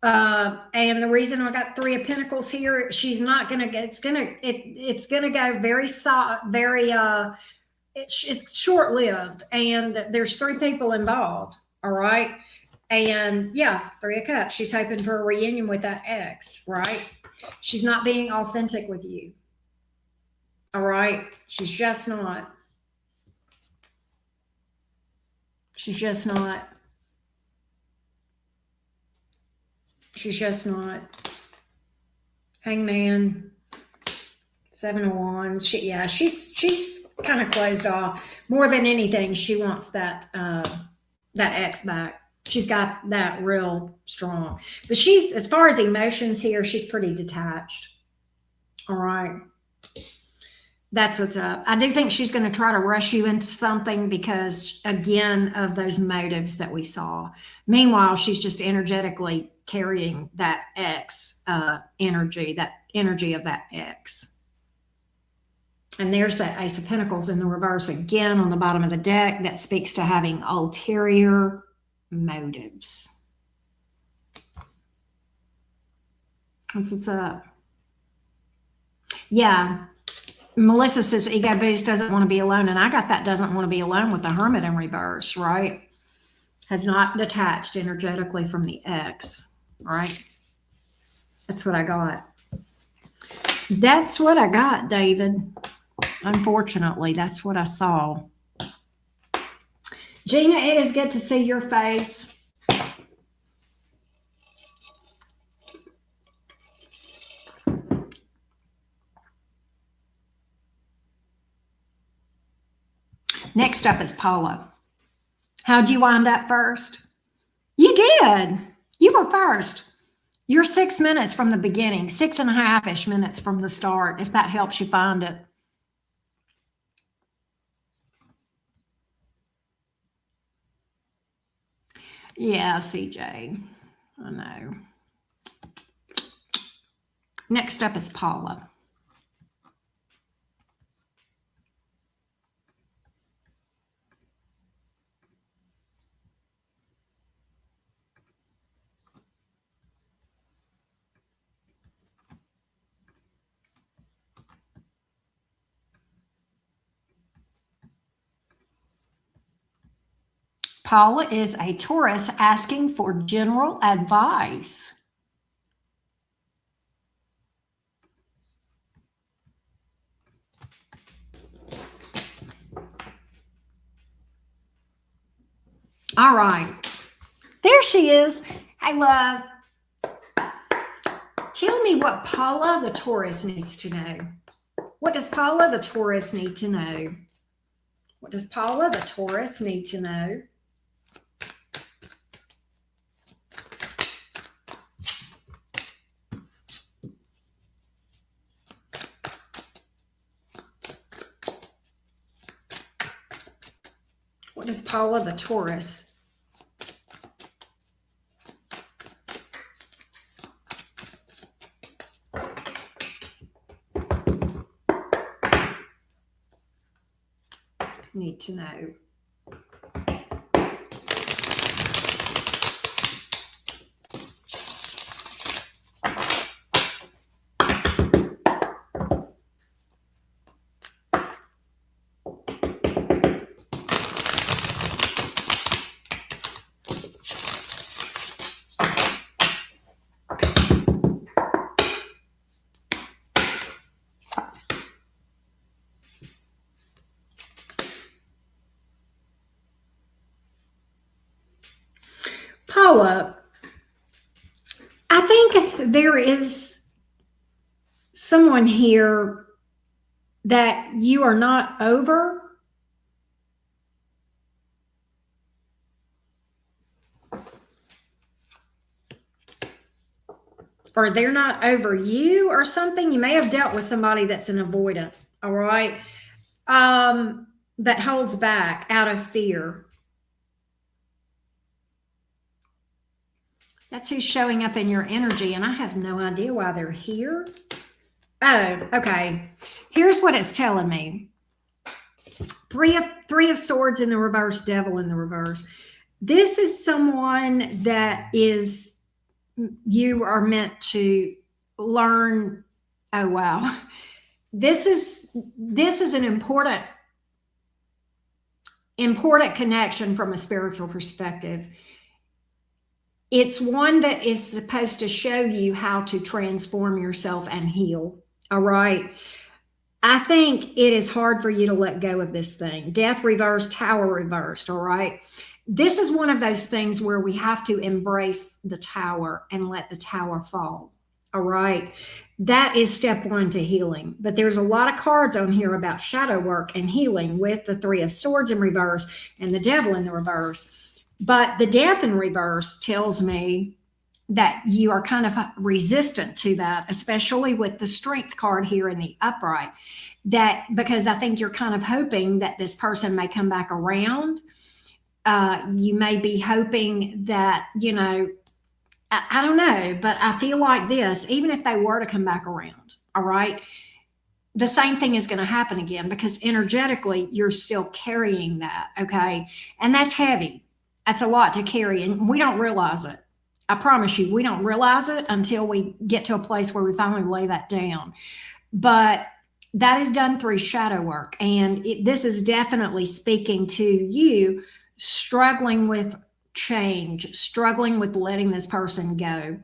[SPEAKER 2] And the reason I got Three of Pentacles here, she's not going to, it's going to go very soft, very, it's short-lived, and there's three people involved. All right. And yeah, Three of Cups. She's hoping for a reunion with that ex, right? She's not being authentic with you. All right. She's just not. She's just not. She's just not. Hangman. Seven of Wands. She's kind of closed off. More than anything, she wants that ex back. She's got that real strong. But she's, as far as emotions here, she's pretty detached. All right. That's what's up. I do think she's going to try to rush you into something because, again, of those motives that we saw. Meanwhile, she's just energetically carrying that ex energy of that ex. And there's that Ace of Pentacles in the reverse again on the bottom of the deck. That speaks to having ulterior motives. That's what's up. Yeah. Melissa says ego boost, doesn't want to be alone. And I got that doesn't want to be alone with the Hermit in reverse, right? Has not detached energetically from the ex, right? That's what I got. That's what I got, David. Unfortunately, that's what I saw. Gina, it is good to see your face. Next up is Paula. How'd you wind up first? You did. You were first. You're 6 minutes from the beginning, 6.5-ish minutes from the start, if that helps you find it. Yeah, CJ. I know. Next up is Paula. Paula is a Taurus asking for general advice. All right. There she is. Hey, love. Tell me what Paula the Taurus needs to know. What does Paula the Taurus need to know? What does Paula the Taurus need to know? What is Paula the Taurus? Need to know. Paula, I think there is someone here that you are not over. Or they're not over you or something. You may have dealt with somebody that's an avoidant, all right? That holds back out of fear. That's who's showing up in your energy, and I have no idea why they're here. Oh, okay. Here's what it's telling me. Three of Swords in the reverse, Devil in the reverse. This is someone that you are meant to learn. Oh, wow. This is an important connection from a spiritual perspective. It's one that is supposed to show you how to transform yourself and heal. All right. I think it is hard for you to let go of this thing. Death reversed, Tower reversed. All right. This is one of those things where we have to embrace the Tower and let the Tower fall. All right. That is step one to healing. But there's a lot of cards on here about shadow work and healing with the Three of Swords in reverse and the Devil in the reverse. But the Death in reverse tells me that you are kind of resistant to that, especially with the Strength card here in the upright. That because I think you're kind of hoping that this person may come back around. You may be hoping that, I don't know, but I feel like this, even if they were to come back around, all right, the same thing is going to happen again because energetically you're still carrying that, okay? And that's heavy. That's a lot to carry, and we don't realize it. I promise you, we don't realize it until we get to a place where we finally lay that down. But that is done through shadow work, and this is definitely speaking to you struggling with change, struggling with letting this person go,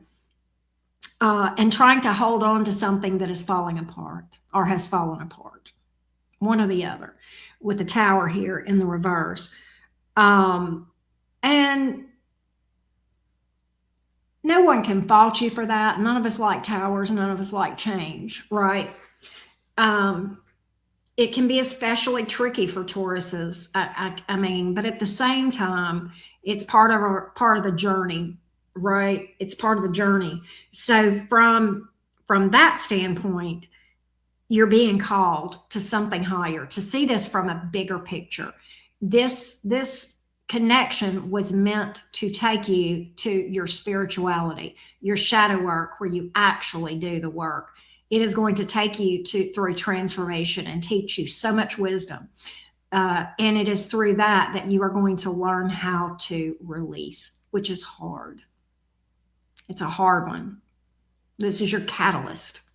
[SPEAKER 2] and trying to hold on to something that is falling apart or has fallen apart, one or the other, with the Tower here in the reverse. And no one can fault you for that. None of us like towers. None of us like change, right? It can be especially tricky for Tauruses. I mean, but at the same time, it's part of the journey, right? It's part of the journey. So from that standpoint, you're being called to something higher, to see this from a bigger picture. This connection was meant to take you to your spirituality, your shadow work, where you actually do the work. It is going to take you through transformation and teach you so much wisdom. And it is through that you are going to learn how to release, which is hard. It's a hard one. This is your catalyst.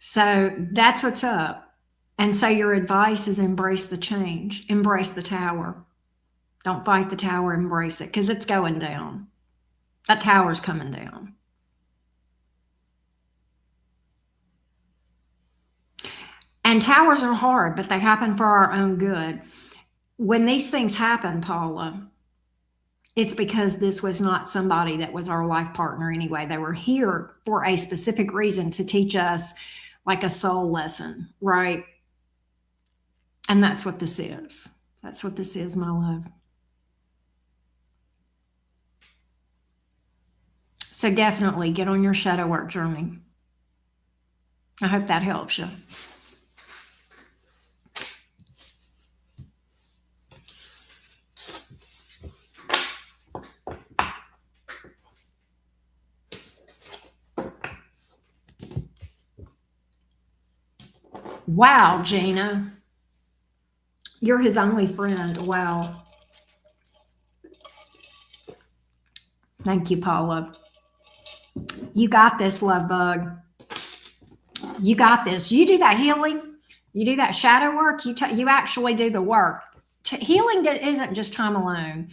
[SPEAKER 2] So that's what's up. And so your advice is embrace the change, embrace the Tower. Don't fight the Tower, embrace it, because it's going down. That Tower's coming down. And towers are hard, but they happen for our own good. When these things happen, Paula, it's because this was not somebody that was our life partner anyway. They were here for a specific reason, to teach us like a soul lesson, right? And that's what this is. That's what this is, my love. So definitely get on your shadow work journey. I hope that helps you. Wow, Gina. You're his only friend. Wow. Thank you, Paula. You got this, love bug. You got this. You do that healing. You do that shadow work. You actually do the work. Healing isn't just time alone.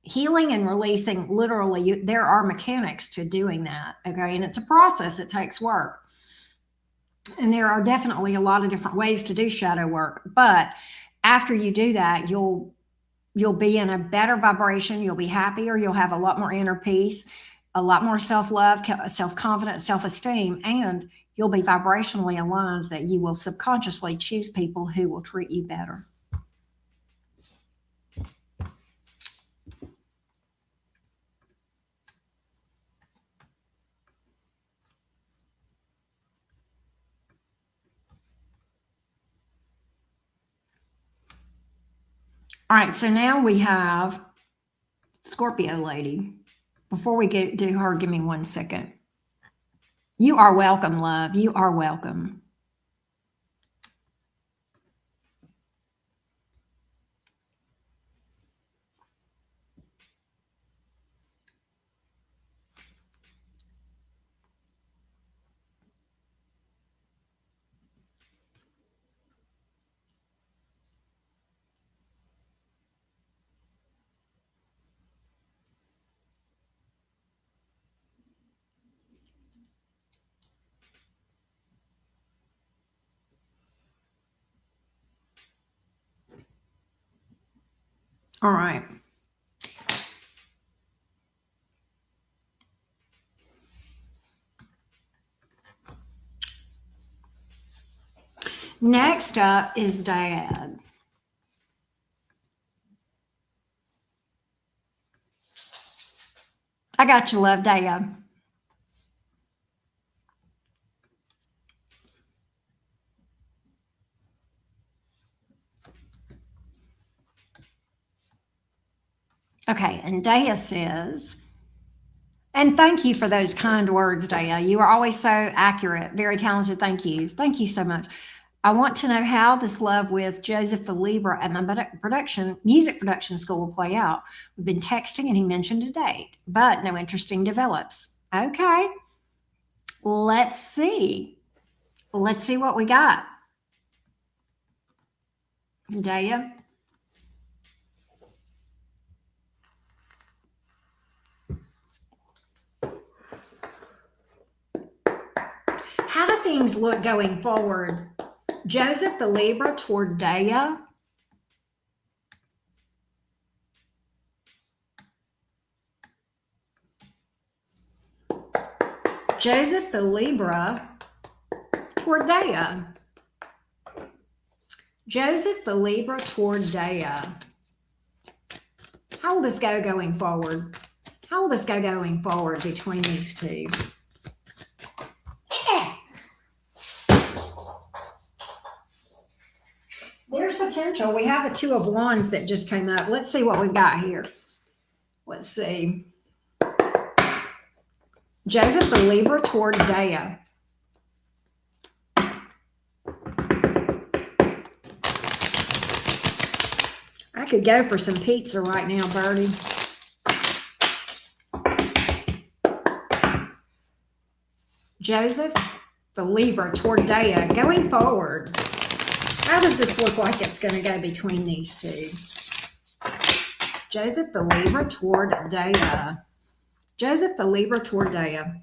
[SPEAKER 2] Healing and releasing, literally, there are mechanics to doing that. Okay. And it's a process. It takes work. And there are definitely a lot of different ways to do shadow work. But after you do that, you'll be in a better vibration. You'll be happier. You'll have a lot more inner peace, a lot more self-love, self-confidence, self-esteem, and you'll be vibrationally aligned that you will subconsciously choose people who will treat you better. All right, so now we have Scorpio lady. Before we do her, give me 1 second. You are welcome, love. You are welcome. All right. Next up is Dad. I got you, love, Dad. Okay, and Daya says, and thank you for those kind words, Daya. You are always so accurate, very talented. Thank you. Thank you so much. I want to know how this love with Joseph the Libra at my music production school will play out. We've been texting and he mentioned a date, but no interesting develops. Okay, let's see. Let's see what we got. Daya. How do things look going forward? Joseph the Libra toward Daya. Joseph the Libra toward Daya. Joseph the Libra toward Daya. How will this go going forward? How will this go going forward between these two? There's potential. We have the Two of Wands that just came up. Let's see what we've got here. Let's see. Joseph the Libra toward Daya. I could go for some pizza right now, Birdie. Joseph the Libra toward Daya. Going forward, how does this look like it's going to go between these two? Joseph the Libra toward Daya. Joseph the Libra toward Daya.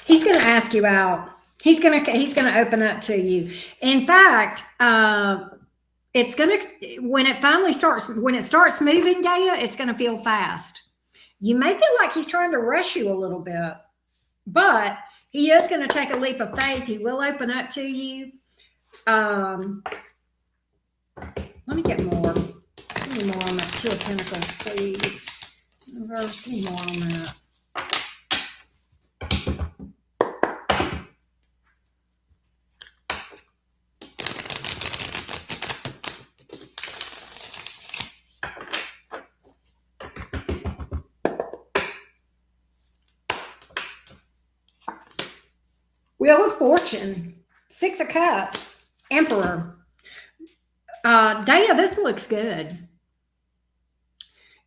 [SPEAKER 2] He's going to ask you out. He's going to open up to you. In fact, it's going to, when it starts moving, Daya, it's going to feel fast. You may feel like he's trying to rush you a little bit, but he is going to take a leap of faith. He will open up to you. Let me get more. Give me more on that Two of Pentacles, please. Reverse, give me more on that. Wheel of Fortune, Six of Cups, Emperor. Daya, this looks good.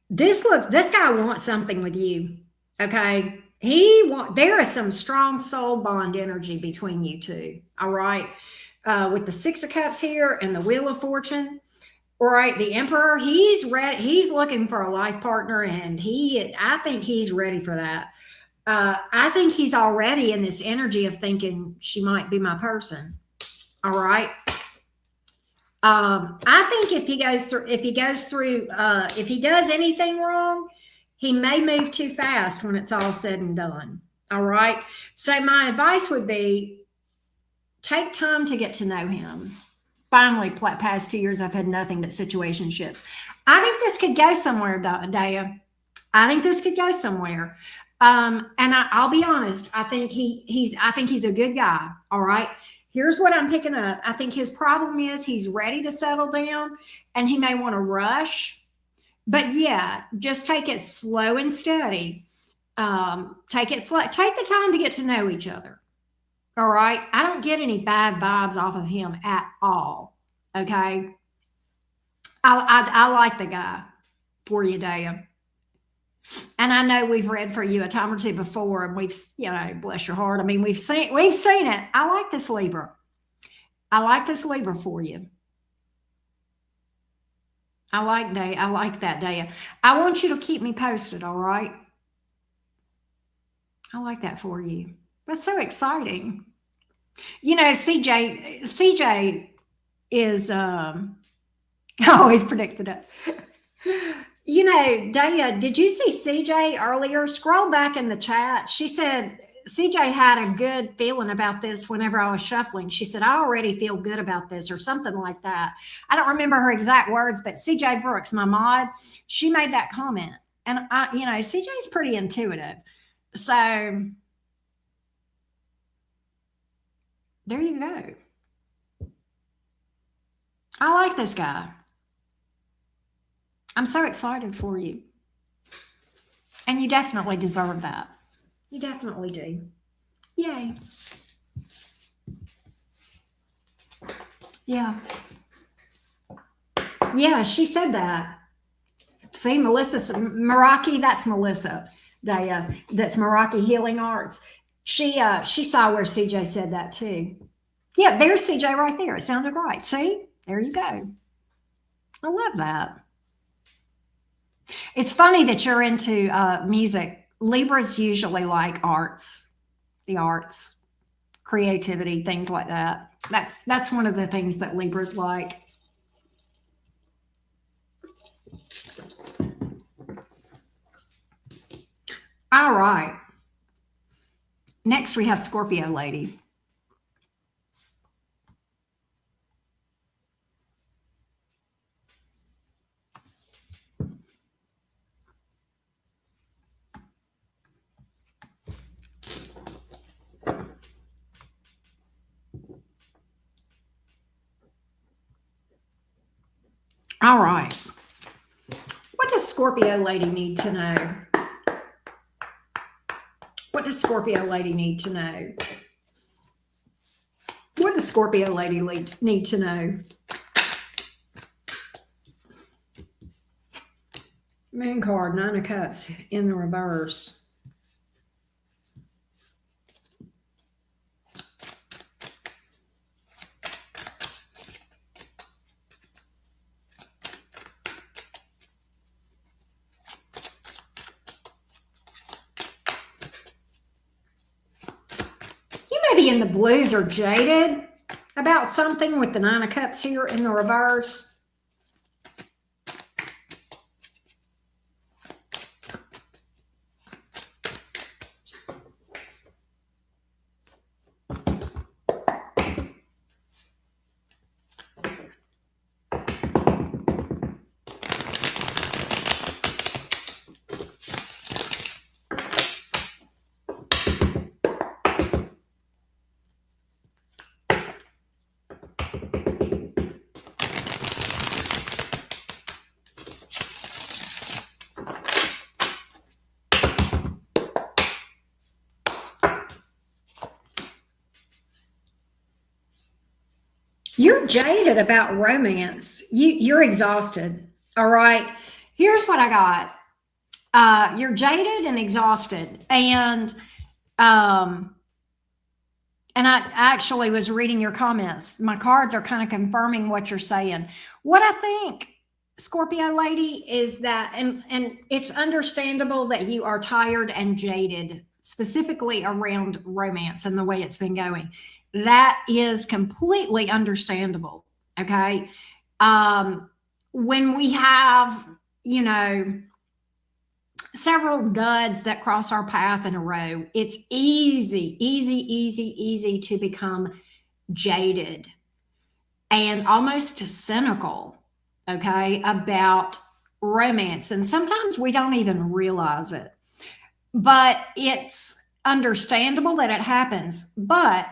[SPEAKER 2] This guy wants something with you. Okay. There is some strong soul bond energy between you two. All right. With the Six of Cups here and the Wheel of Fortune. All right. The Emperor, he's ready. He's looking for a life partner, and I think he's ready for that. I think he's already in this energy of thinking she might be my person. All right. I think if he does anything wrong, he may move too fast when it's all said and done. All right. So my advice would be take time to get to know him. Finally, past 2 years, I've had nothing but situationships. I think this could go somewhere, Daya. I think this could go somewhere. And I'll be honest. I think he's a good guy. All right. Here's what I'm picking up. I think his problem is he's ready to settle down, and he may want to rush. But yeah, just take it slow and steady. Take it slow. Take the time to get to know each other. All right. I don't get any bad vibes off of him at all. Okay. I like the guy for you, Daya. And I know we've read for you a time or two before, and we've, bless your heart. I mean, we've seen it. I like this Libra. I like this Libra for you. I like that, Daya. I want you to keep me posted, all right? I like that for you. That's so exciting. CJ is always predicted it. Daya, did you see CJ earlier? Scroll back in the chat. She said CJ had a good feeling about this whenever I was shuffling. She said, I already feel good about this, or something like that. I don't remember her exact words, but CJ Brooks, my mod, she made that comment. And CJ's pretty intuitive. So there you go. I like this guy. I'm so excited for you. And you definitely deserve that. You definitely do. Yay. Yeah. Yeah, she said that. See, Melissa, Meraki, that's Melissa. That's Meraki Healing Arts. She saw where CJ said that too. Yeah, there's CJ right there. It sounded right. See? There you go. I love that. It's funny that you're into music. Libras usually like the arts, creativity, things like that. That's one of the things that Libras like. All right. Next, we have Scorpio lady. All right. What does Scorpio lady need to know? What does Scorpio lady need to know? What does Scorpio lady need to know? Moon card, Nine of Cups in the reverse. In the blues are jaded about something with the Nine of Cups here in the reverse. You're jaded about romance. You're exhausted. All right. Here's what I got. You're jaded and exhausted. And I actually was reading your comments. My cards are kind of confirming what you're saying. What I think, Scorpio lady, is that, and it's understandable that you are tired and jaded, specifically around romance and the way it's been going. That is completely understandable. Okay. When we have, several duds that cross our path in a row, it's easy to become jaded and almost cynical, okay, about romance. And sometimes we don't even realize it, but it's understandable that it happens. But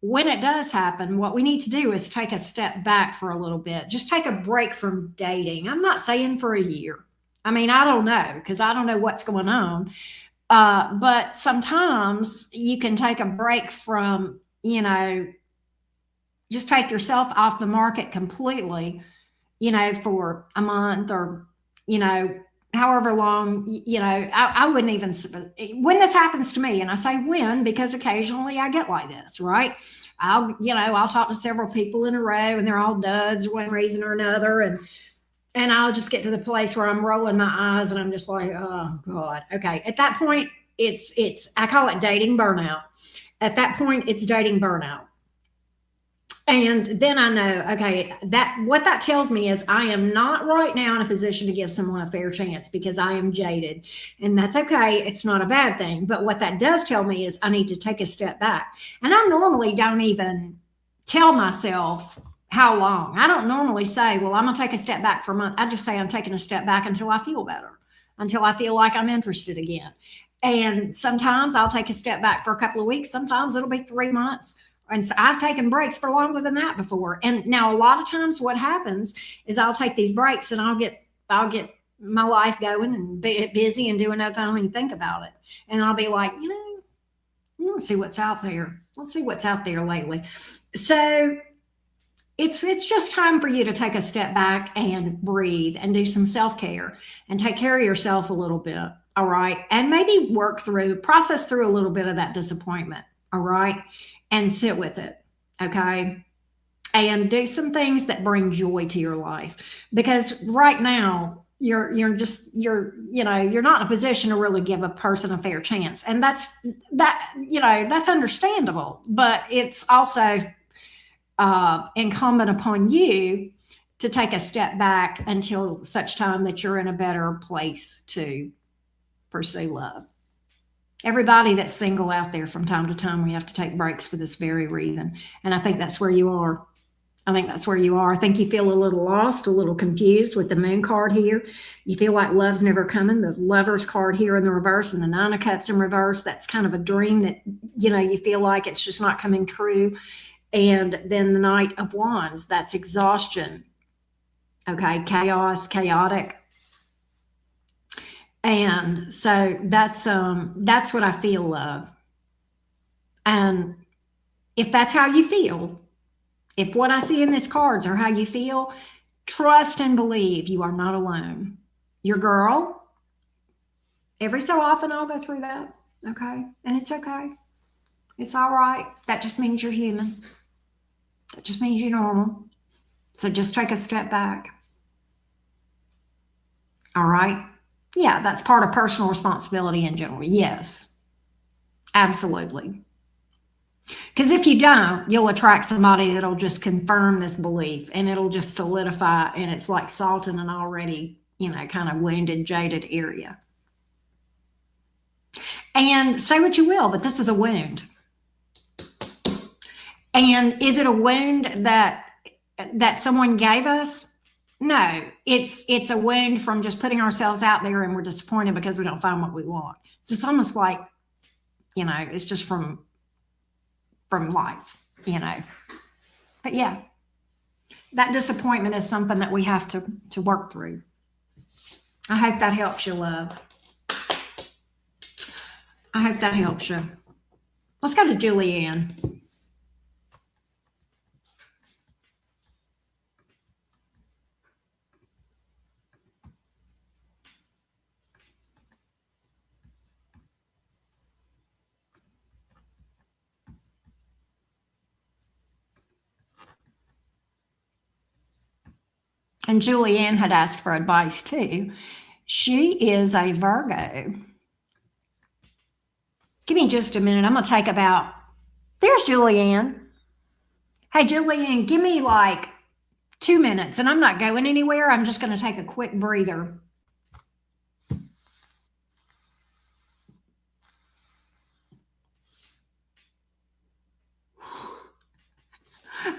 [SPEAKER 2] when it does happen, what we need to do is take a step back for a little bit. Just take a break from dating. I'm not saying for a year. I mean, I don't know, because I don't know what's going on. But sometimes you can take a break from, just take yourself off the market completely, for a month or, however long, I wouldn't even, when this happens to me, and I say when, because occasionally I get like this, right? I'll talk to several people in a row and they're all duds for one reason or another. And I'll just get to the place where I'm rolling my eyes and I'm just like, oh God. Okay. At that point, I call it dating burnout. At that point, it's dating burnout. And then I know, okay, what that tells me is I am not right now in a position to give someone a fair chance because I am jaded. And that's okay. It's not a bad thing. But what that does tell me is I need to take a step back. And I normally don't even tell myself how long. I don't normally say, well, I'm going to take a step back for a month. I just say I'm taking a step back until I feel better, until I feel like I'm interested again. And sometimes I'll take a step back for a couple of weeks. Sometimes it'll be 3 months. And so I've taken breaks for longer than that before. And now a lot of times what happens is I'll take these breaks and I'll get my life going and be busy and doing nothing. I don't even think about it. And I'll be like, let's see what's out there. Let's see what's out there lately. So it's just time for you to take a step back and breathe and do some self-care and take care of yourself a little bit. All right. And maybe process through a little bit of that disappointment. All right. And sit with it. Okay. And do some things that bring joy to your life, because right now you're not in a position to really give a person a fair chance. And that's understandable, but it's also incumbent upon you to take a step back until such time that you're in a better place to pursue love. Everybody that's single out there, from time to time, we have to take breaks for this very reason. And I think that's where you are. I think you feel a little lost, a little confused with the moon card here. You feel like love's never coming. The Lover's card here in the reverse and the Nine of Cups in reverse. That's kind of a dream that, you feel like it's just not coming true. And then the Knight of Wands, that's exhaustion. Okay, chaos, chaotic. And so that's what I feel, love. And if that's how you feel, if what I see in these cards are how you feel, trust and believe you are not alone. Your girl, every so often I'll go through that. Okay. And it's okay. It's all right. That just means you're human. That just means you're normal. So just take a step back. All right. Yeah, that's part of personal responsibility in general. Yes, absolutely. Because if you don't, you'll attract somebody that'll just confirm this belief and it'll just solidify. And it's like salt in an already, kind of wounded, jaded area. And say what you will, but this is a wound. And is it a wound that someone gave us? No, it's a wound from just putting ourselves out there and we're disappointed because we don't find what we want. So it's almost like, it's just from life, But yeah, that disappointment is something that we have to work through. I hope that helps you, love. I hope that helps you. Let's go to Julianne. And Julianne had asked for advice too. She is a Virgo. Give me just a minute. I'm going to take about, there's Julianne. Hey, Julianne, give me like 2 minutes and I'm not going anywhere. I'm just going to take a quick breather.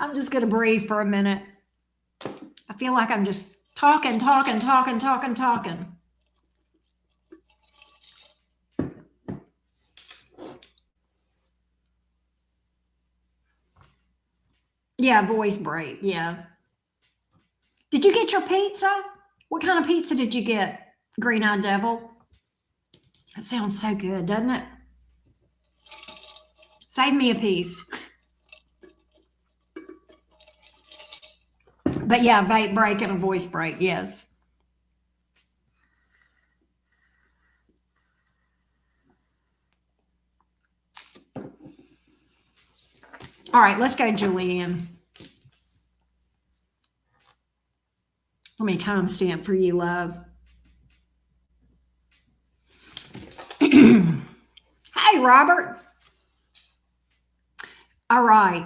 [SPEAKER 2] I'm just going to breathe for a minute. I feel like I'm just talking. Yeah, voice break. Yeah. Did you get your pizza? What kind of pizza did you get? Green-eyed devil? That sounds so good, doesn't it? Save me a piece. But yeah, vape break and a voice break, yes. All right, let's go, Julianne. Let me timestamp for you, love. Hey, Robert. All right.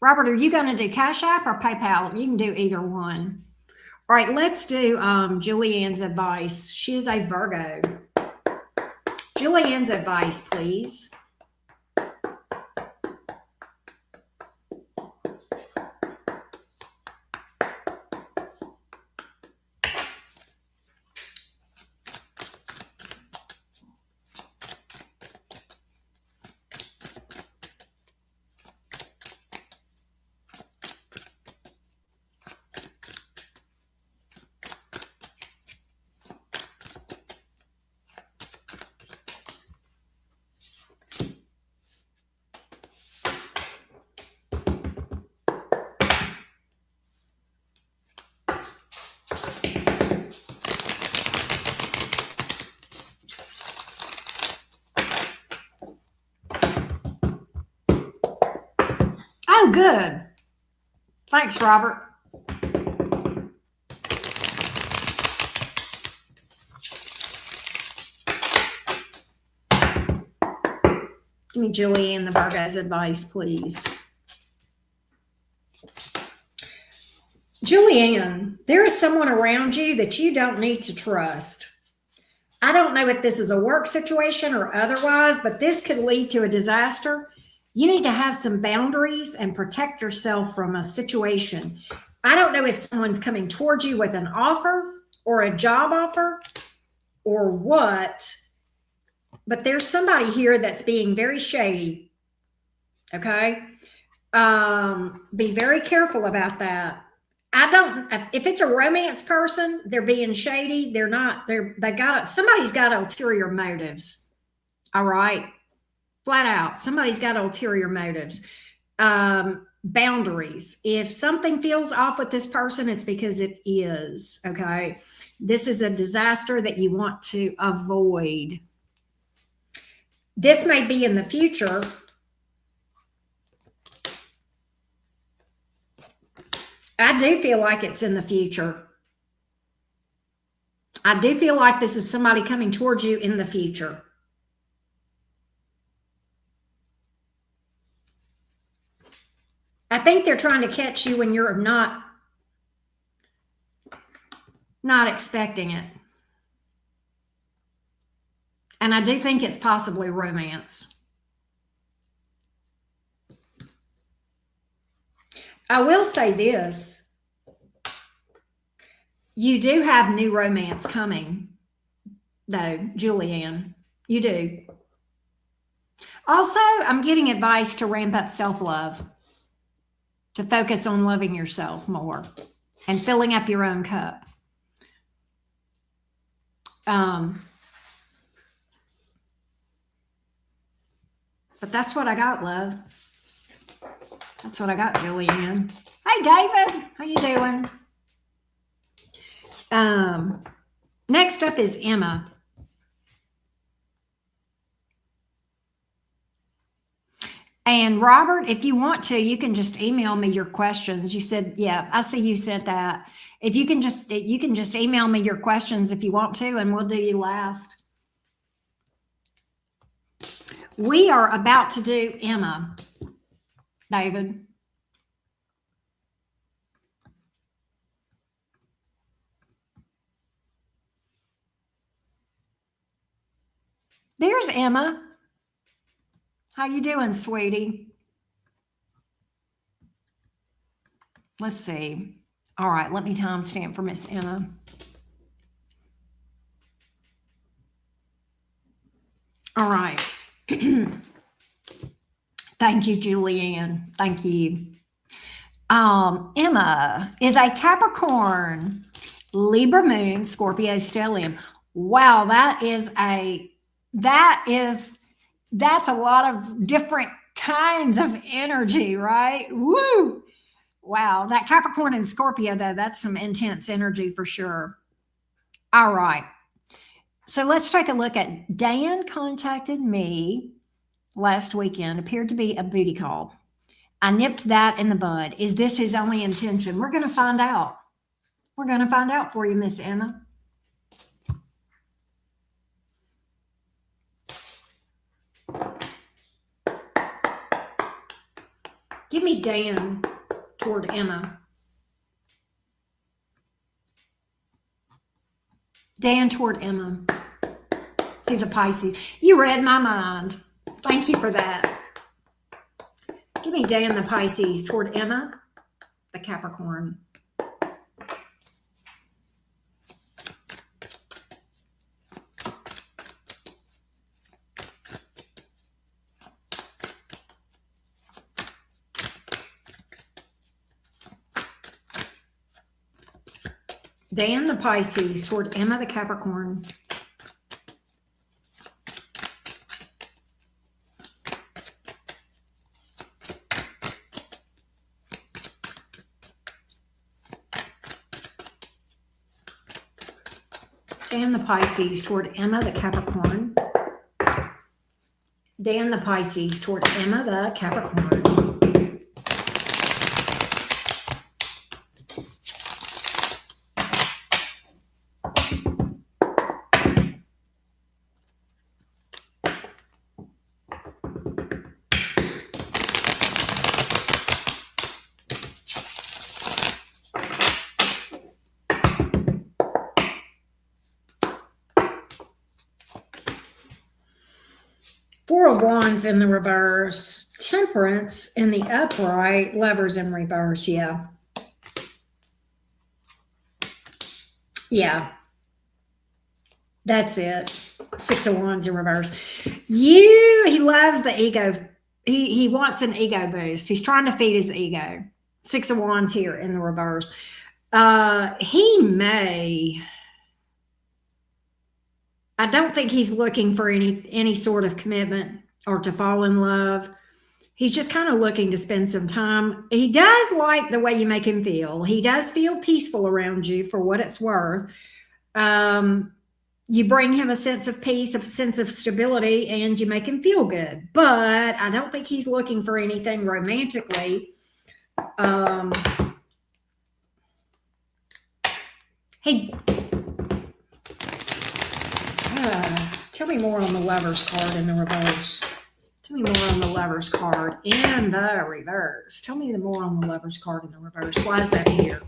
[SPEAKER 2] Robert, are you going to do Cash App or PayPal? You can do either one. All right, let's do Julianne's advice. She is a Virgo. Julianne's advice, please. Oh, good. Thanks, Robert. Give me Julianne the Virgo's advice, please. Julianne, there is someone around you that you don't need to trust. I don't know if this is a work situation or otherwise, but this could lead to a disaster. You need to have some boundaries and protect yourself from a situation. I don't know if someone's coming towards you with an offer or a job offer or what, but there's somebody here that's being very shady. Okay. Be very careful about that. If it's a romance person, they're being shady. Somebody's got ulterior motives. All right. Flat out, somebody's got ulterior motives. Boundaries. If something feels off with this person, it's because it is, okay? This is a disaster that you want to avoid. This may be in the future. I do feel like it's in the future. I do feel like this is somebody coming towards you in the future. I think they're trying to catch you when you're not expecting it. And I do think it's possibly romance. I will say this. You do have new romance coming, though, Julianne. You do. Also, I'm getting advice to ramp up self-love, to focus on loving yourself more and filling up your own cup. But that's what I got, love. That's what I got, Julianne. Hey, David. How you doing? Next up is Emma. And Robert, if you want to, you can just email me your questions. You said, yeah, I see you sent that. If you can just email me your questions if you want to, and we'll do you last. We are about to do Emma, David. There's Emma. How you doing, sweetie? Let's see. All right, let me timestamp for Miss Emma. All right. Thank you, Julianne. Thank you. Emma is a Capricorn, Libra moon, Scorpio stellium. Wow, that's a lot of different kinds of energy, right? Woo! Wow, that Capricorn and Scorpio, though, that's some intense energy for sure. All right. So let's take a look at Dan contacted me last weekend, appeared to be a booty call. I nipped that in the bud. Is this his only intention? We're going to find out. We're going to find out for you, Miss Emma. Give me Dan toward Emma. Dan toward Emma. He's a Pisces. You read my mind. Thank you for that. Give me Dan the Pisces toward Emma, the Capricorn. Dan the Pisces toward Emma the Capricorn. Dan the Pisces toward Emma the Capricorn. Dan the Pisces toward Emma the Capricorn. Four of Wands in the reverse, Temperance in the upright, Lovers in reverse. Yeah. Yeah. That's it. Six of Wands in reverse. He loves the ego. He wants an ego boost. He's trying to feed his ego. Six of Wands here in the reverse. He may... I don't think he's looking for any sort of commitment or to fall in love. He's just kind of looking to spend some time. He does like the way you make him feel. He does feel peaceful around you for what it's worth. You bring him a sense of peace, a sense of stability, and you make him feel good. But I don't think he's looking for anything romantically. Hey, tell me more on the Lovers card in the reverse. Tell me more on the Lovers card in the reverse. Tell me more on the Lovers card in the reverse. Why is that here?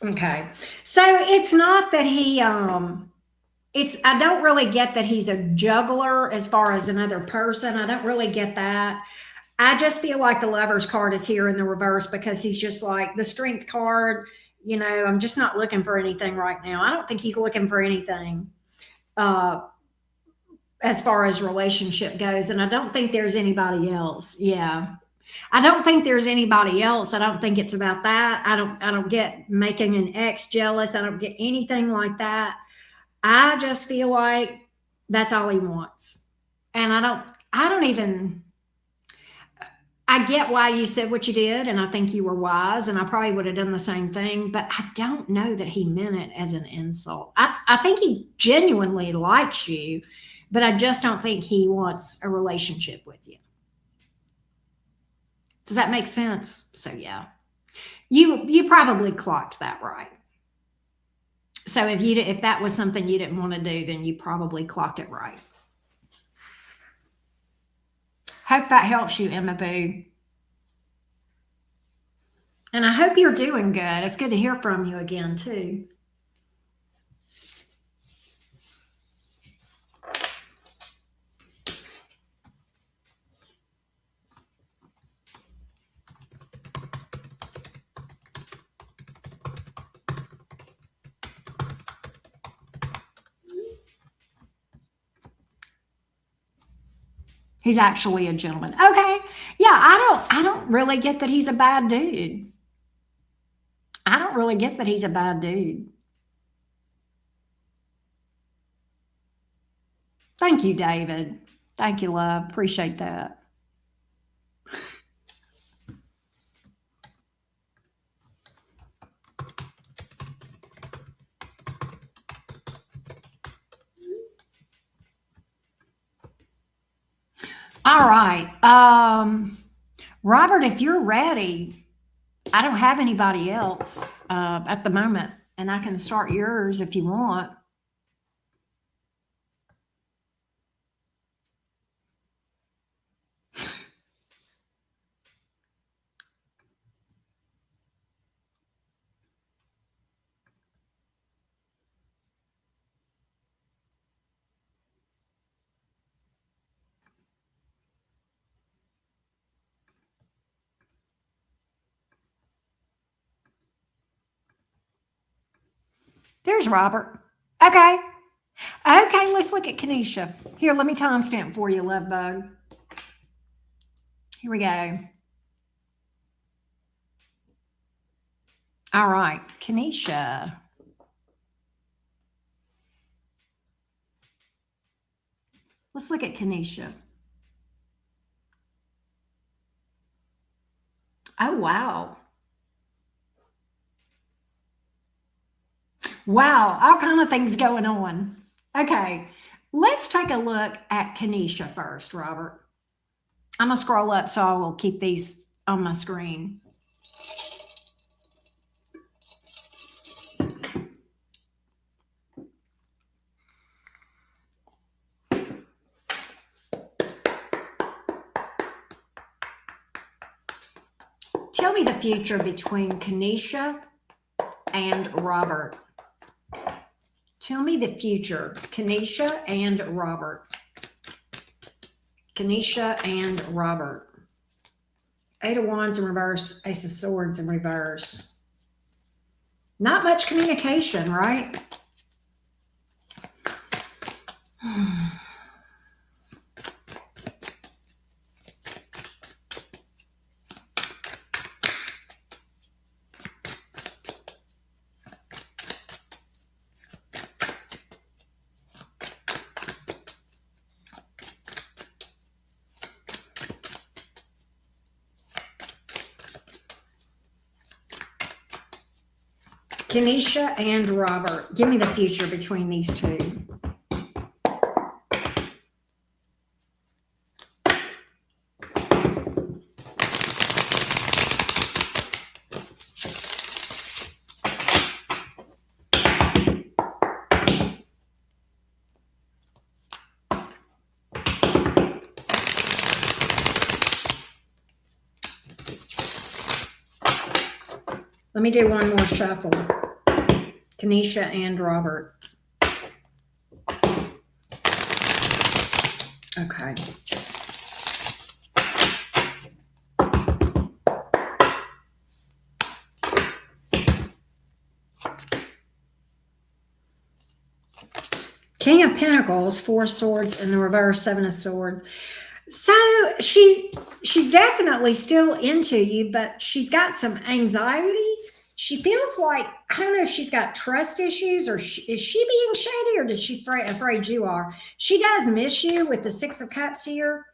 [SPEAKER 2] Okay. So it's not that he, I don't really get that he's a juggler as far as another person. I don't really get that. I just feel like the Lovers card is here in the reverse because he's just like the Strength card. You know, I'm just not looking for anything right now. I don't think he's looking for anything as far as relationship goes. And I don't think there's anybody else. Yeah. I don't think there's anybody else. I don't think it's about that. I don't get making an ex jealous. I don't get anything like that. I just feel like that's all he wants. And I don't even, I get why you said what you did, and I think you were wise, and I probably would have done the same thing, but I don't know that he meant it as an insult. I think he genuinely likes you, but I just don't think he wants a relationship with you. Does that make sense? So yeah, you probably clocked that right. So if that was something you didn't want to do, then you probably clocked it right. Hope that helps you, Emma Boo. And I hope you're doing good. It's good to hear from you again, too. He's actually a gentleman. Okay. Yeah, I don't really get that he's a bad dude. I don't really get that he's a bad dude. Thank you, David. Thank you, love. Appreciate that. All right. Robert, if you're ready, I don't have anybody else at the moment, and I can start yours if you want. There's Robert. Okay. Okay, let's look at Kenesha. Here, let me timestamp for you, love bug. Here we go. All right, Kenesha. Let's look at Kenesha. Oh, wow. Wow, all kind of things going on. Okay, let's take a look at Kenesha first, Robert. I'm going to scroll up so I will keep these on my screen. Tell me the future between Kenesha and Robert. Tell me the future, Kenesha and Robert. Kenesha and Robert. Eight of Wands in reverse, Ace of Swords in reverse. Not much communication, right? Kenesha and Robert. Give me the future between these two. Let me do one more shuffle. Kenesha and Robert. Okay. King of Pentacles, Four of Swords in the reverse, Seven of Swords. So she's definitely still into you, but she's got some anxiety. She feels like, I don't know if she's got trust issues or is she being shady or does she afraid you are? She does miss you with the Six of Cups here.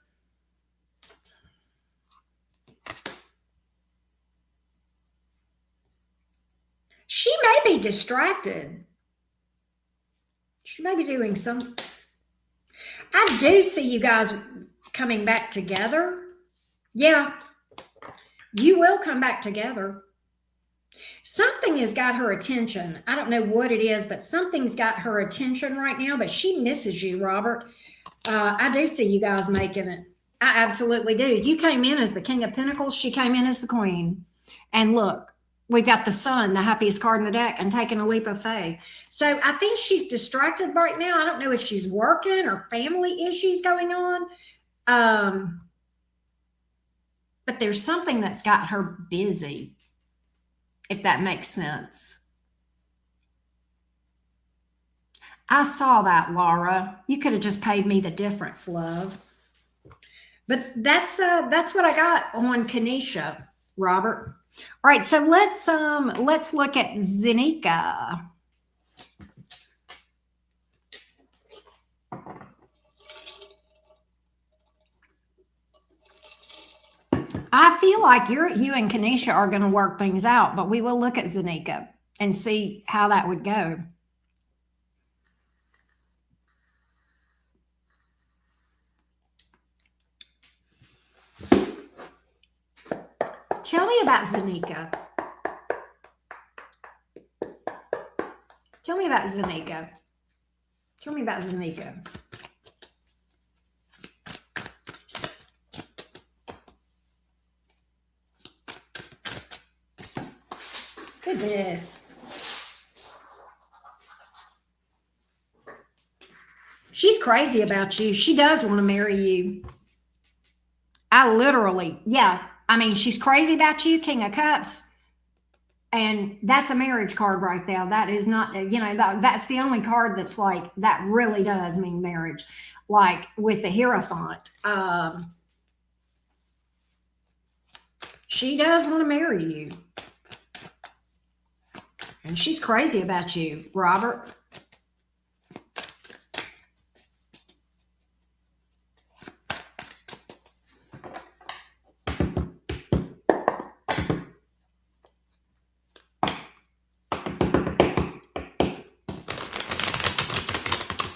[SPEAKER 2] She may be distracted. She may be doing something. I do see you guys coming back together. Yeah, you will come back together. Something has got her attention. I don't know what it is, but something's got her attention right now, but she misses you, Robert. I do see you guys making it. I absolutely do. You came in as the King of Pentacles. She came in as the Queen. And look, we've got the Sun, the happiest card in the deck, and taking a leap of faith. So I think she's distracted right now. I don't know if she's working or family issues going on. But there's something that's got her busy, if that makes sense. I saw that, Laura. You could have just paid me the difference, love. But that's what I got on Kanisha, Robert. All right, so let's look at Zenika. I feel like you and Kanisha are going to work things out, but we will look at Zenika and see how that would go. Tell me about Zenika. Tell me about Zenika. Tell me about Zenika. Goodness. She's crazy about you. She does want to marry you. Yeah. I mean, she's crazy about you, King of Cups. And that's a marriage card right there. That is not, that's the only card that's like, that really does mean marriage. Like with the Hierophant. She does want to marry you. And she's crazy about you, Robert.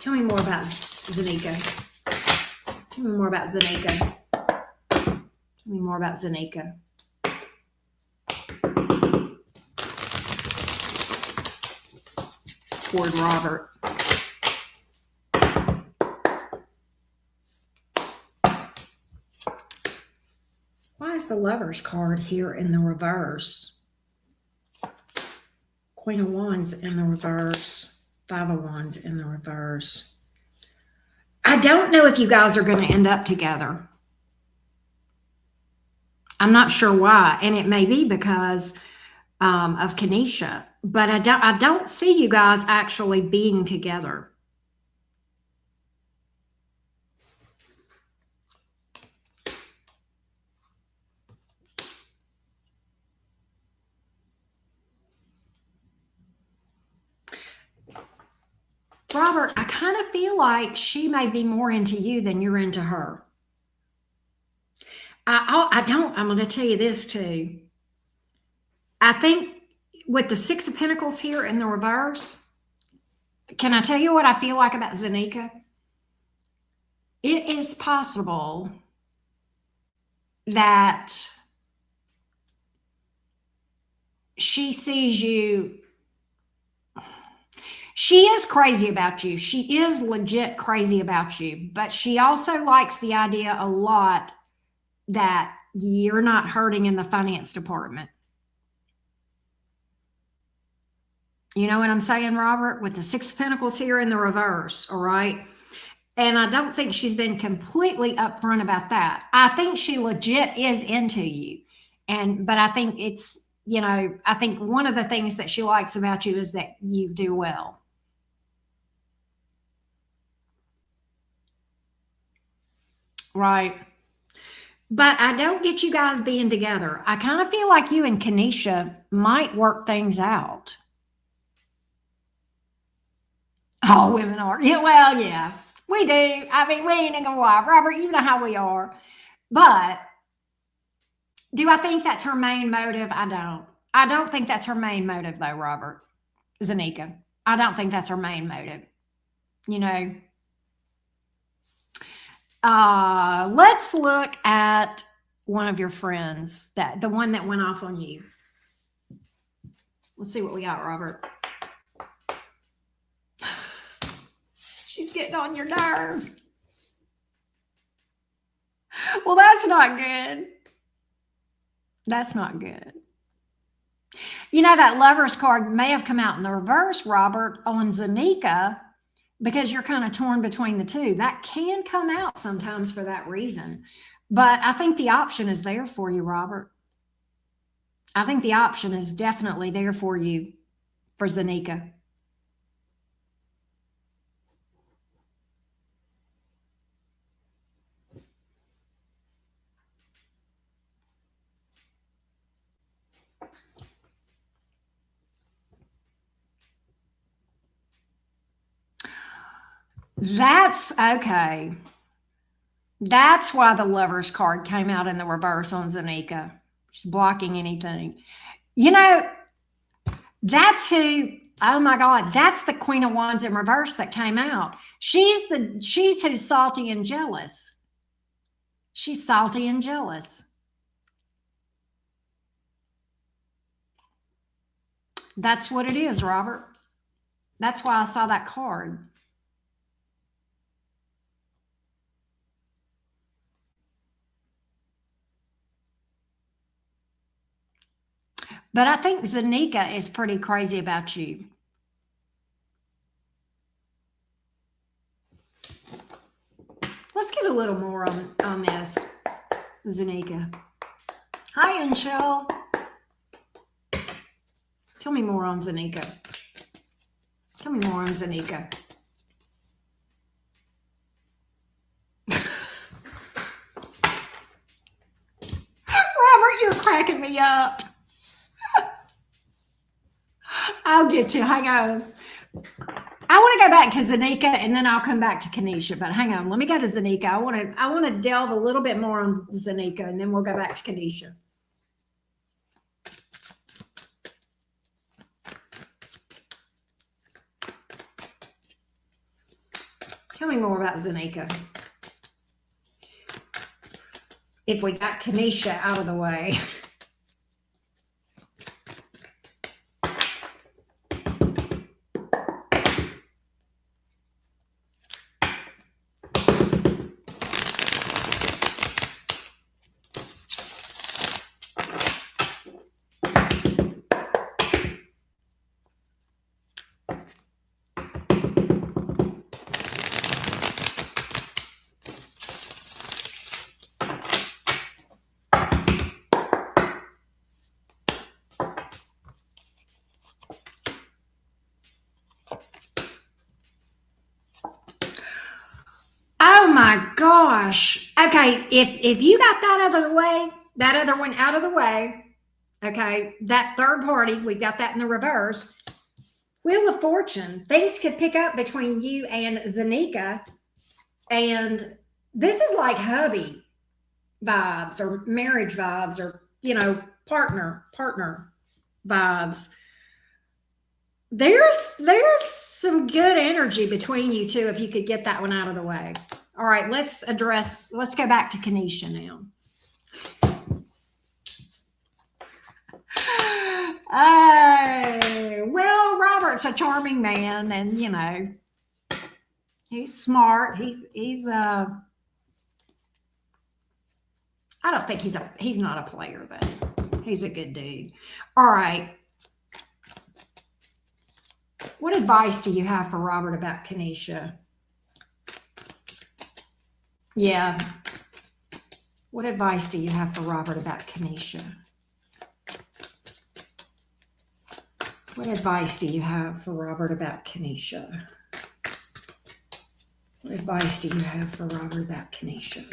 [SPEAKER 2] Tell me more about Zenika. Tell me more about Zenika. Tell me more about Zenika. Toward Robert. Why is the Lovers card here in the reverse? Queen of Wands in the reverse. Five of Wands in the reverse. I don't know if you guys are going to end up together. I'm not sure why. And it may be because of Kanisha. But I don't see you guys actually being together. Robert, I kind of feel like she may be more into you than you're into her. I'm going to tell you this too. I think with the Six of Pentacles here in the reverse, can I tell you what I feel like about Zenika? It is possible that she sees you. She is crazy about you. She is legit crazy about you, but she also likes the idea a lot that you're not hurting in the finance department. You know what I'm saying, Robert? With the Six of Pentacles here in the reverse, all right? And I don't think she's been completely upfront about that. I think she legit is into you. But I think it's, I think one of the things that she likes about you is that you do well. Right. But I don't get you guys being together. I kind of feel like you and Kanisha might work things out. All women are. Yeah, well, yeah, we do. I mean, we ain't gonna lie. Robert, you know how we are. But do I think that's her main motive? I don't. I don't think that's her main motive, though, Robert. Zanika. I don't think that's her main motive. You know, let's look at one of your friends, that the one that went off on you. Let's see what we got, Robert. She's getting on your nerves. Well, that's not good. That's not good. You know, that Lover's card may have come out in the reverse, Robert, on Zanika, because you're kind of torn between the two. That can come out sometimes for that reason. But I think the option is there for you, Robert. I think the option is definitely there for you for Zanika. That's okay. That's why the Lover's card came out in the reverse on Zanika. She's blocking anything. You know, that's who, oh my God, that's the Queen of Wands in reverse that came out. She's who's salty and jealous. She's salty and jealous. That's what it is, Robert. That's why I saw that card. But I think Zanika is pretty crazy about you. Let's get a little more on this, Zanika. Hi, Anshel. Tell me more on Zanika. Tell me more on Zanika. Robert, you're cracking me up. I'll get you. Hang on. I want to go back to Zanika and then I'll come back to Kanisha. But hang on. Let me go to Zanika. I want to delve a little bit more on Zanika and then we'll go back to Kanisha. Tell me more about Zanika. If we got Kanisha out of the way. Oh my gosh. Okay, if you got that other one out of the way, okay, that third party, we got that in the reverse. Wheel of Fortune. Things could pick up between you and Zanika. And this is like hubby vibes or marriage vibes or, you know, partner vibes. There's some good energy between you two if you could get that one out of the way. All right, let's go back to Kanisha now. Well, Robert's a charming man and, you know, he's smart. I don't think he's not a player though. He's a good dude. All right. What advice do you have for Robert about Kanisha? Yeah. What advice do you have for Robert about Kanisha? What advice do you have for Robert about Kanisha? What advice do you have for Robert about Kanisha?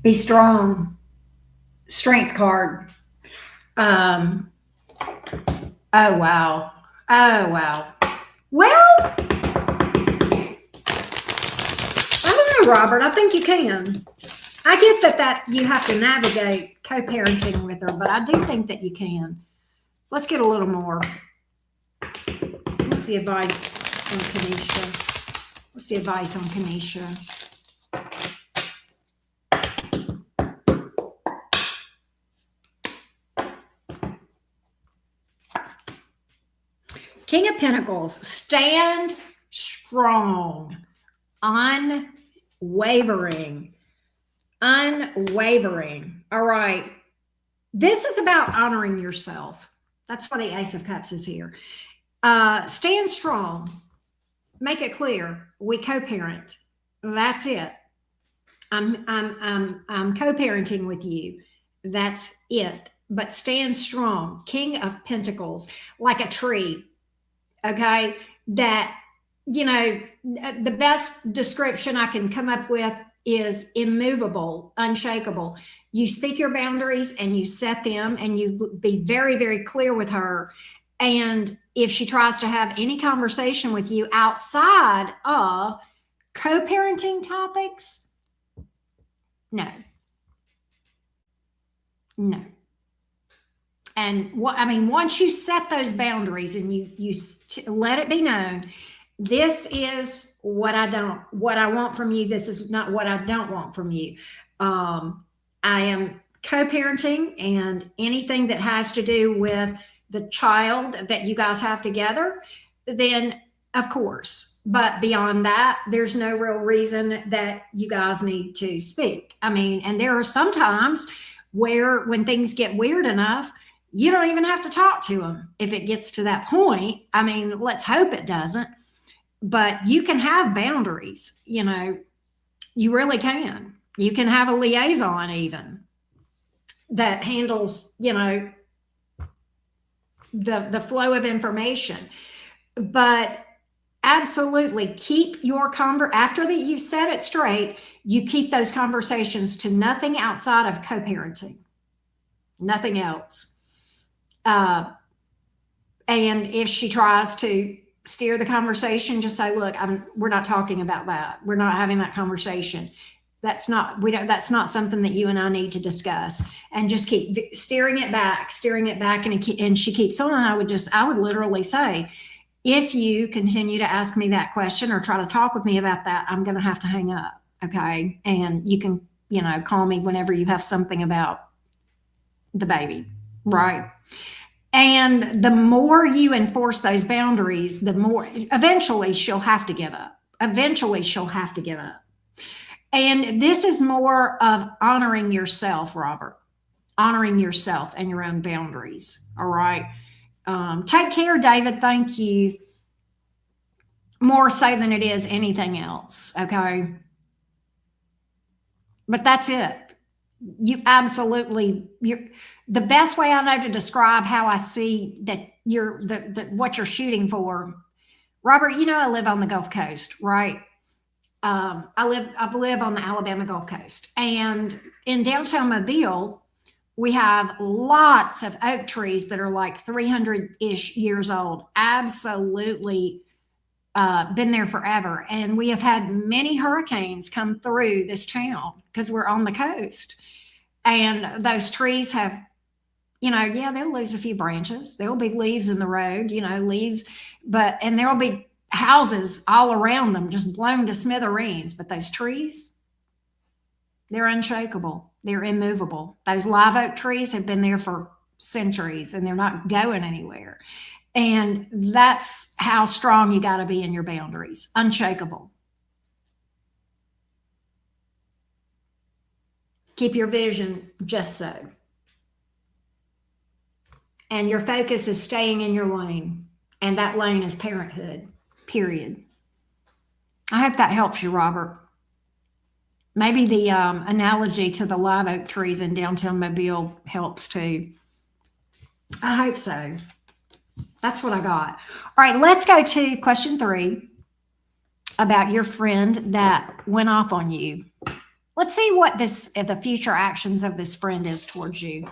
[SPEAKER 2] Be strong. Strength card. Oh, wow. Oh, wow. Well, I don't know, Robert. I think you can. I get that you have to navigate co-parenting with her, but I do think that you can. Let's get a little more. What's the advice on Kanisha? What's the advice on Kanisha? King of Pentacles, stand strong, unwavering, unwavering. All right. This is about honoring yourself. That's why the Ace of Cups is here. Stand strong. Make it clear. We co-parent. That's it. I'm co-parenting with you. That's it. But stand strong. King of Pentacles, like a tree. Okay. That, you know, the best description I can come up with is immovable, unshakable. You speak your boundaries and you set them, and you be very, very clear with her. And if she tries to have any conversation with you outside of co-parenting topics, no. And once you set those boundaries and you let it be known, this is what I want from you. This is not what I don't want from you. I am co-parenting, and anything that has to do with the child that you guys have together, then of course. But beyond that, there's no real reason that you guys need to speak. And there are some times where when things get weird enough, you don't even have to talk to them if it gets to that point. Let's hope it doesn't. But you can have boundaries, you really can. You can have a liaison even that handles, the flow of information. But absolutely keep your after that you set it straight, you keep those conversations to nothing outside of co-parenting, nothing else. And if she tries to steer the conversation, just say, look, we're not talking about that. We're not having that conversation. That's not something that you and I need to discuss, and just keep steering it back. And she keeps on. I would literally say, if you continue to ask me that question or try to talk with me about that, I'm going to have to hang up. Okay. And you can, call me whenever you have something about the baby. Right. And the more you enforce those boundaries, the more eventually she'll have to give up. And this is more of honoring yourself, Robert, honoring yourself and your own boundaries. All right. Take care, David. Thank you. More so than it is anything else. Okay. But that's it. You absolutely, the best way I know to describe how I see that what you're shooting for, Robert, I live on the Gulf Coast, right? I live on the Alabama Gulf Coast, and in downtown Mobile, we have lots of oak trees that are like 300-ish years old. Absolutely been there forever. And we have had many hurricanes come through this town because we're on the coast. And those trees have, they'll lose a few branches. There'll be leaves in the road, leaves, and there'll be houses all around them just blown to smithereens. But those trees, they're unshakable. They're immovable. Those live oak trees have been there for centuries, and they're not going anywhere. And that's how strong you got to be in your boundaries. Unshakable. Keep your vision just so. And your focus is staying in your lane. And that lane is parenthood, period. I hope that helps you, Robert. Maybe the analogy to the live oak trees in downtown Mobile helps too. I hope so. That's what I got. All right, let's go to question 3 about your friend that went off on you. Let's see what if the future actions of this friend is towards you.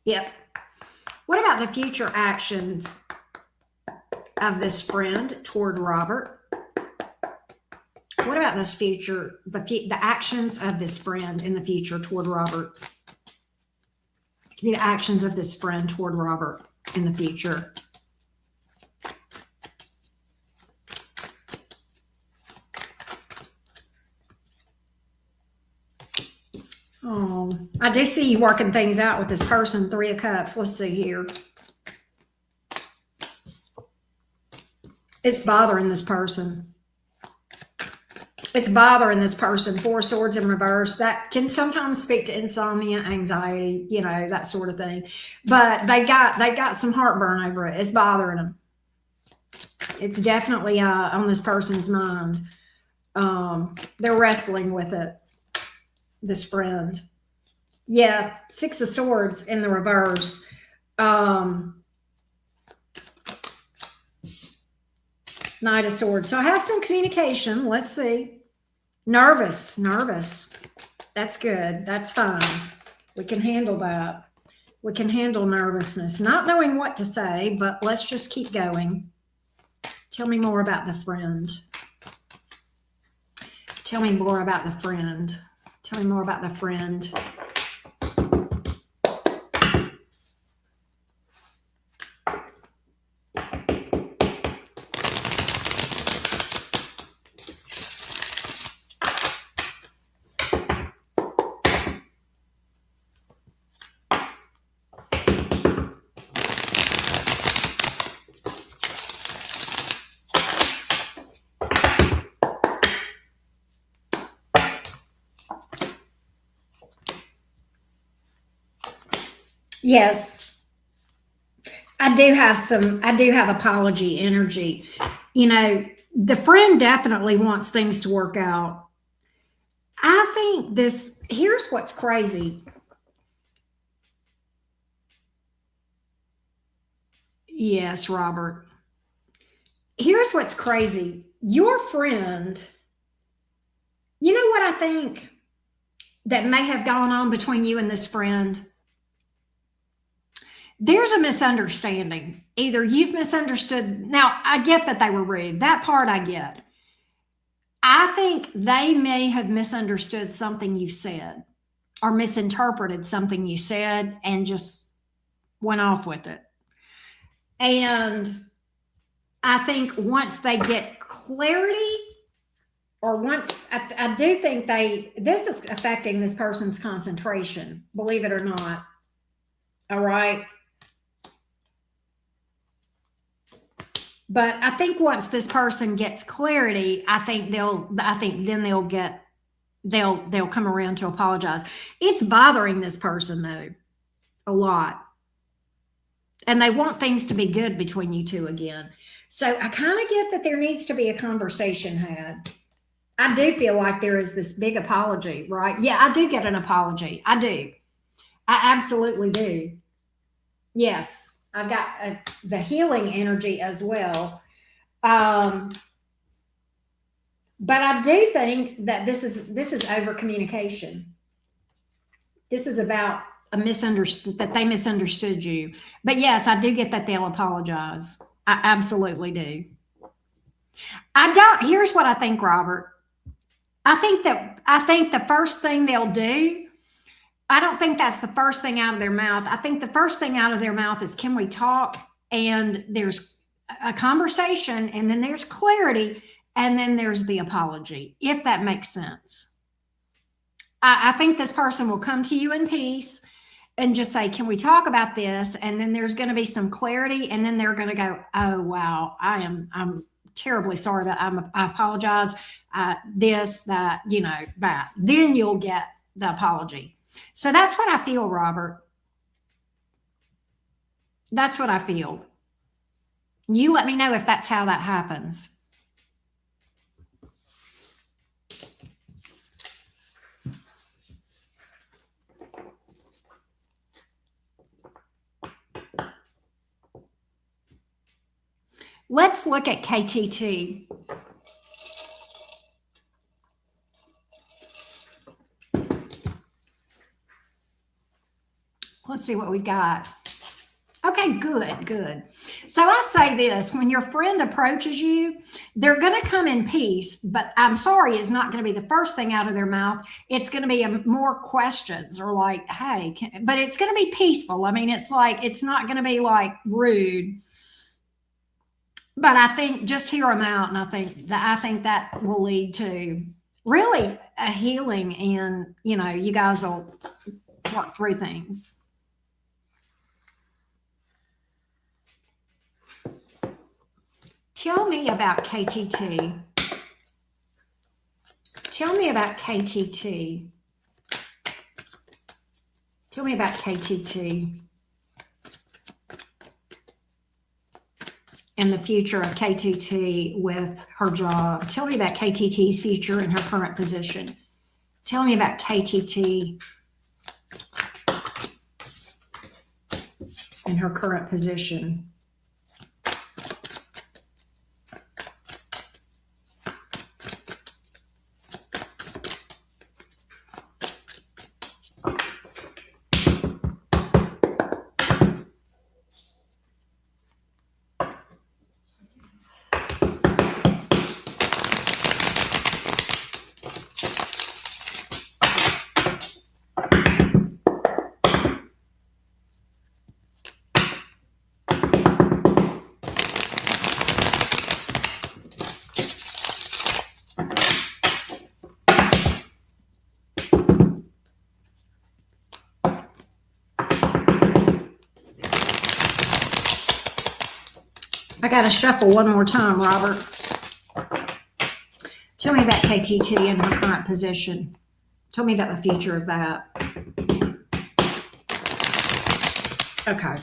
[SPEAKER 2] Yep. What about the future actions of this friend toward Robert? What about this future, the actions of this friend in the future toward Robert? Give me the actions of this friend toward Robert in the future. Oh, I do see you working things out with this person, 3 of Cups. Let's see here. It's bothering this person. It's bothering this person. 4 Swords in reverse. That can sometimes speak to insomnia, anxiety, you know, that sort of thing. But they got some heartburn over it. It's bothering them. It's definitely on this person's mind. They're wrestling with it. This friend. Yeah, 6 of Swords in the reverse. Knight of Swords. So I have some communication. Let's see. Nervous. That's good. That's fine. We can handle that. We can handle nervousness. Not knowing what to say, but let's just keep going. Tell me more about the friend. Tell me more about the friend. Tell me more about the friend. Yes, I do have apology energy. You know, the friend definitely wants things to work out. I think here's what's crazy. Yes, Robert. Here's what's crazy. Your friend, you know what I think that may have gone on between you and this friend? There's a misunderstanding. Either you've misunderstood. Now, I get that they were rude. That part I get. I think they may have misunderstood something you said or misinterpreted something you said and just went off with it. And I think once they get clarity, or once, I do think this is affecting this person's concentration, believe it or not. All right. But I think once this person gets clarity, I think then they'll come around to apologize. It's bothering this person though, a lot. And they want things to be good between you two again. So I kind of get that there needs to be a conversation had. I do feel like there is this big apology, right? Yeah, I do get an apology. I do. I absolutely do. Yes. I've got the healing energy as well. But I do think that this is over communication. This is about that they misunderstood you. But yes, I do get that they'll apologize. I absolutely do. Here's what I think, Robert. I think the first thing they'll do, I don't think that's the first thing out of their mouth. I think the first thing out of their mouth is, can we talk? And there's a conversation, and then there's clarity, and then there's the apology, if that makes sense. I think this person will come to you in peace and just say, can we talk about this? And then there's going to be some clarity, and then they're going to go, oh, wow, I'm terribly sorry that I apologize. This, that, that. Then you'll get the apology. So that's what I feel, Robert. That's what I feel. You let me know if that's how that happens. Let's look at KTT. Let's see what we got. Okay, good. So I say this, when your friend approaches you, they're going to come in peace, but I'm sorry, is not going to be the first thing out of their mouth. It's going to be more questions or like, hey, but it's going to be peaceful. I mean, it's like, it's not going to be like rude, but I think just hear them out. And I think that will lead to really a healing, and, you know, you guys will work through things. Tell me about KTT. Tell me about KTT. Tell me about KTT. And the future of KTT with her job. Tell me about KTT's future and her current position. Tell me about KTT and her current position. I got to shuffle one more time, Robert. Tell me about KTT and her current position. Tell me about the future of that. Okay.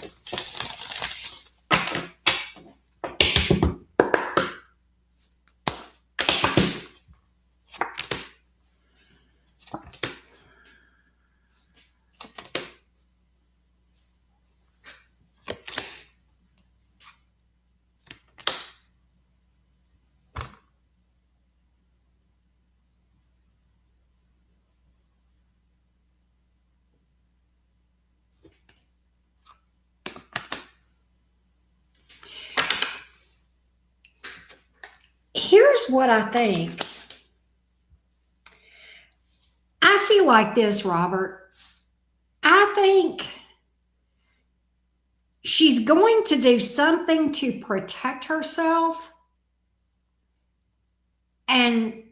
[SPEAKER 2] Here's what I think. I feel like this, Robert. I think she's going to do something to protect herself. And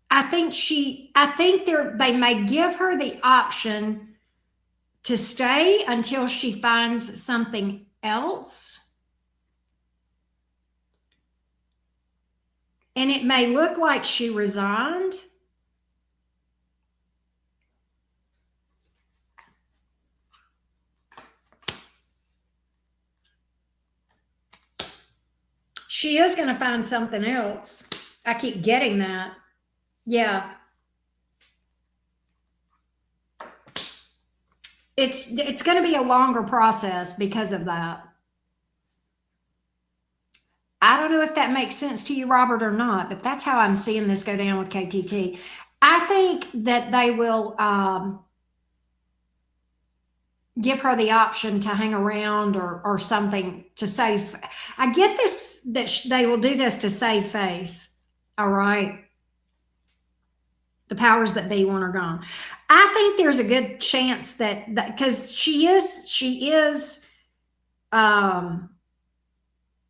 [SPEAKER 2] I think they may give her the option to stay until she finds something else. And it may look like she resigned. She is going to find something else. I keep getting that. Yeah. It's going to be a longer process because of that. I don't know if that makes sense to you, Robert, or not, but that's how I'm seeing this go down with KTT. I think that they will give her the option to hang around or something to save. I get this, that they will do this to save face. All right. The powers that be want her gone. I think there's a good chance that because she is,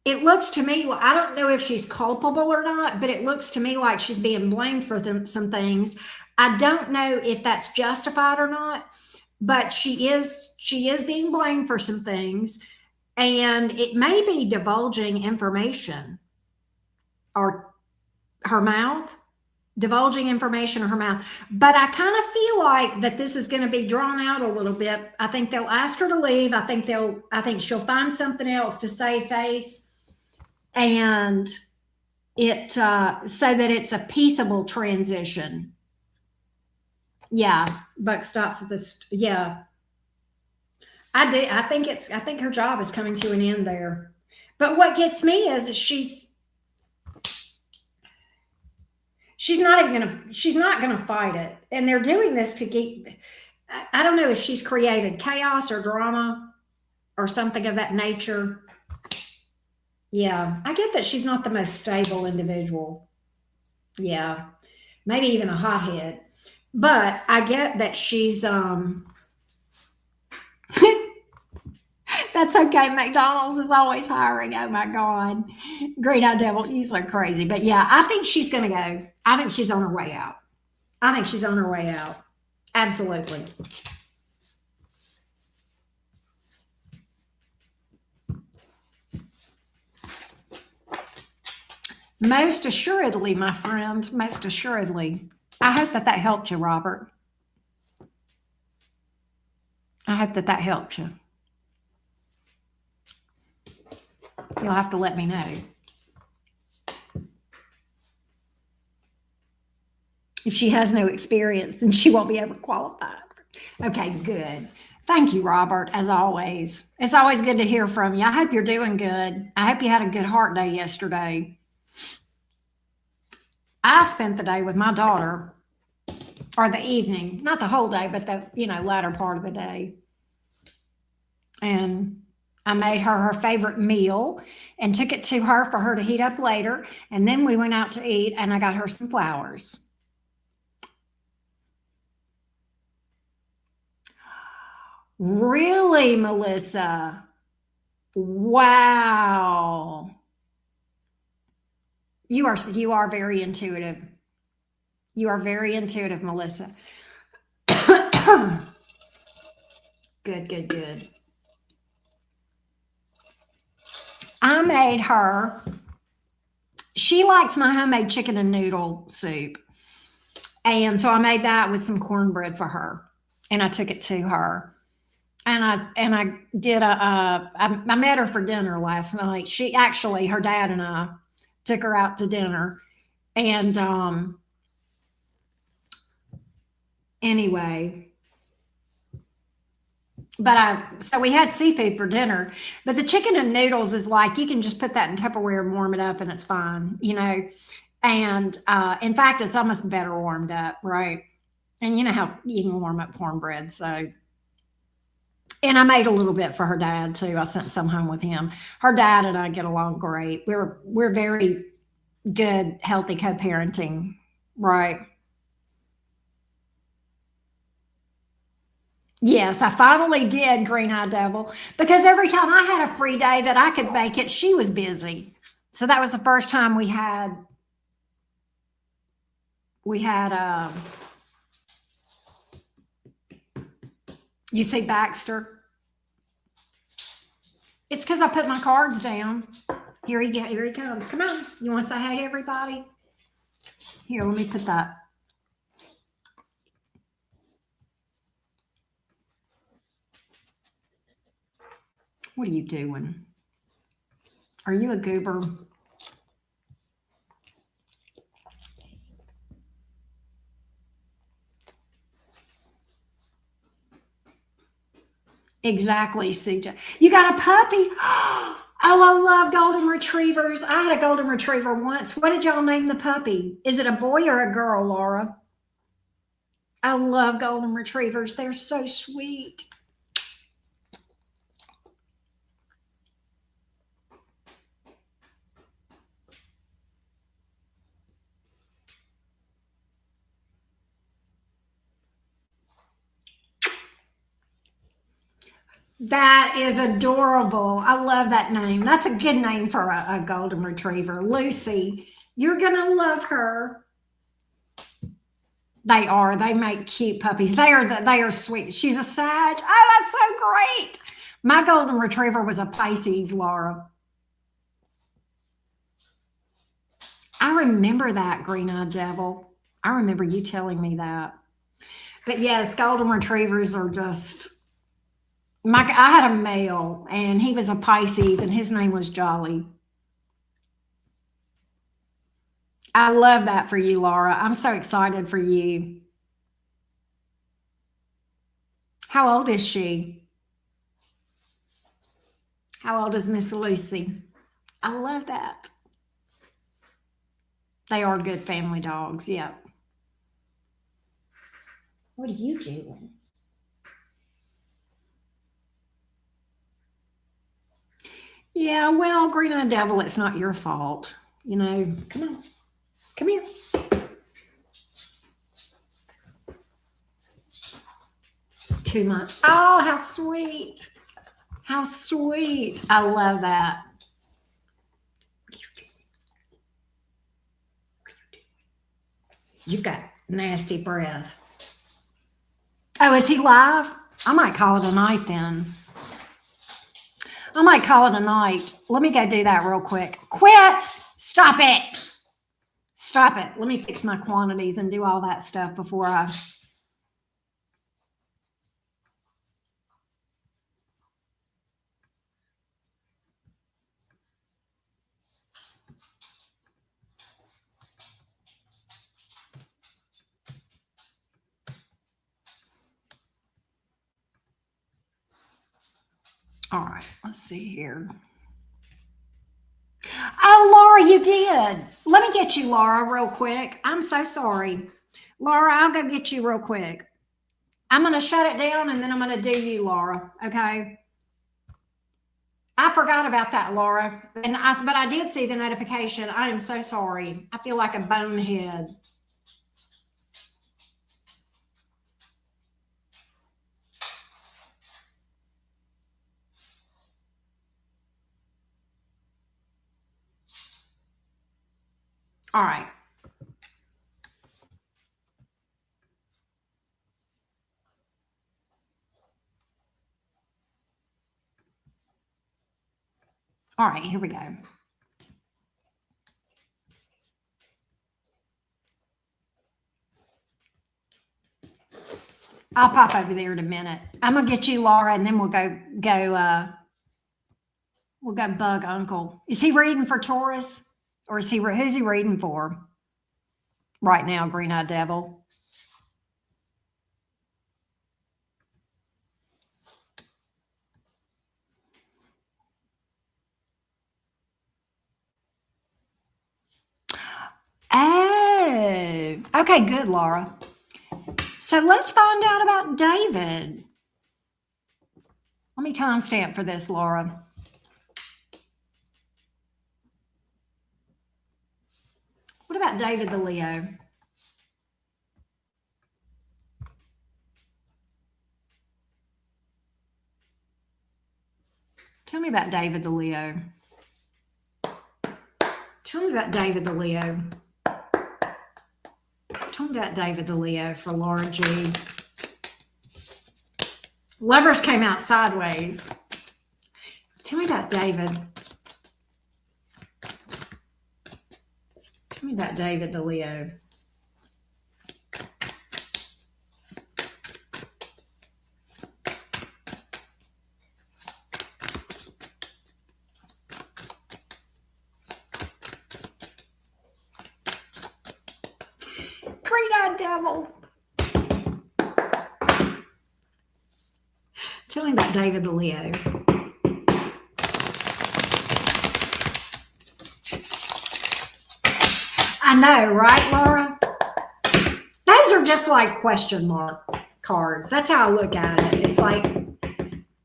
[SPEAKER 2] it looks to me, I don't know if she's culpable or not, but it looks to me like she's being blamed for some things. I don't know if that's justified or not, but she is being blamed for some things, and it may be divulging information or her mouth, divulging information or her mouth. But I kind of feel like that this is going to be drawn out a little bit. I think they'll ask her to leave. I think she'll find something else to save face. And it so that it's a peaceable transition. Yeah, Buck stops at this. Yeah, I think her job is coming to an end there. But what gets me is she's not gonna fight it. And they're doing this to keep, I don't know if she's created chaos or drama or something of that nature. Yeah, I get that she's not the most stable individual. Yeah, maybe even a hothead. But I get that she's that's okay. McDonald's is always hiring. Oh my God. Green Eye Devil, you so crazy. But yeah, I think she's gonna go. I think she's on her way out. I think she's on her way out. Absolutely. Most assuredly, my friend, most assuredly. I hope that that helped you, Robert. I hope that that helped you. You'll have to let me know. If she has no experience, then she won't be ever qualified. Okay, good. Thank you, Robert, as always. It's always good to hear from you. I hope you're doing good. I hope you had a good heart day yesterday. I spent the day with my daughter, or the evening, not the whole day, but the, latter part of the day. And I made her favorite meal and took it to her for her to heat up later. And then we went out to eat and I got her some flowers. Really, Melissa? Wow. You are very intuitive. You are very intuitive, Melissa. Good, good, good. I made her, she likes my homemade chicken and noodle soup. And so I made that with some cornbread for her. And I took it to her. And I did I met her for dinner last night. She actually, her dad and I took her out to dinner. And anyway, so we had seafood for dinner, but the chicken and noodles is like, you can just put that in Tupperware and warm it up and it's fine, and in fact, it's almost better warmed up, right? And you know how you can warm up cornbread. So, and I made a little bit for her dad too. I sent some home with him. Her dad and I get along great. We're very good, healthy co-parenting, right? Yes, I finally did, Green Eye Devil, because every time I had a free day that I could make it, she was busy. So that was the first time we had you see Baxter? It's because I put my cards down. Here he comes. Come on. You want to say hey, everybody? Here, let me put that. What are you doing? Are you a goober? Exactly, CJ. You got a puppy? Oh, I love golden retrievers. I had a golden retriever once. What did y'all name the puppy? Is it a boy or a girl, Laura? I love golden retrievers. They're so sweet. That is adorable. I love that name. That's a good name for a golden retriever. Lucy, you're going to love her. They are. They make cute puppies. They are sweet. She's a Sag. Oh, that's so great. My golden retriever was a Pisces, Laura. I remember that, Green Eyed Devil. I remember you telling me that. But yes, golden retrievers are just, I had a male and he was a Pisces and his name was Jolly. I love that for you, Laura. I'm so excited for you. How old is she? How old is Miss Lucy? I love that. They are good family dogs. Yeah. What are you doing? Yeah, well, green-eyed devil, it's not your fault. You know, come on. Come here. 2 months. Oh, how sweet. How sweet. I love that. You've got nasty breath. Oh, is he live? I might call it a night then. I might call it a night. Let me go do that real quick. Quit. Stop it. Stop it. Let me fix my quantities and do all that stuff before I... All right, let's see here. Oh, Laura, you did. Let me get you, Laura, real quick. I'm so sorry. Laura, I'll go get you real quick. I'm going to shut it down and then I'm going to do you, Laura. Okay. I forgot about that, Laura. But I did see the notification. I am so sorry. I feel like a bonehead. All right. All right, here we go. I'll pop over there in a minute. I'm gonna get you, Laura, and then we'll go bug Uncle. Is he reading for Taurus, or is who's he reading for right now? Green-eyed devil. Oh, okay, good, Laura. So let's find out about David. Let me timestamp for this, Laura. What about David the Leo? Tell me about David the Leo. Tell me about David the Leo. Tell me about David the Leo for Laura G. Lovers came out sideways. Tell me about David. Tell me about David the Leo. Green-eyed devil. Tell me about David the Leo. I know, right, Laura? Those are just like question mark cards. That's how I look at it. It's like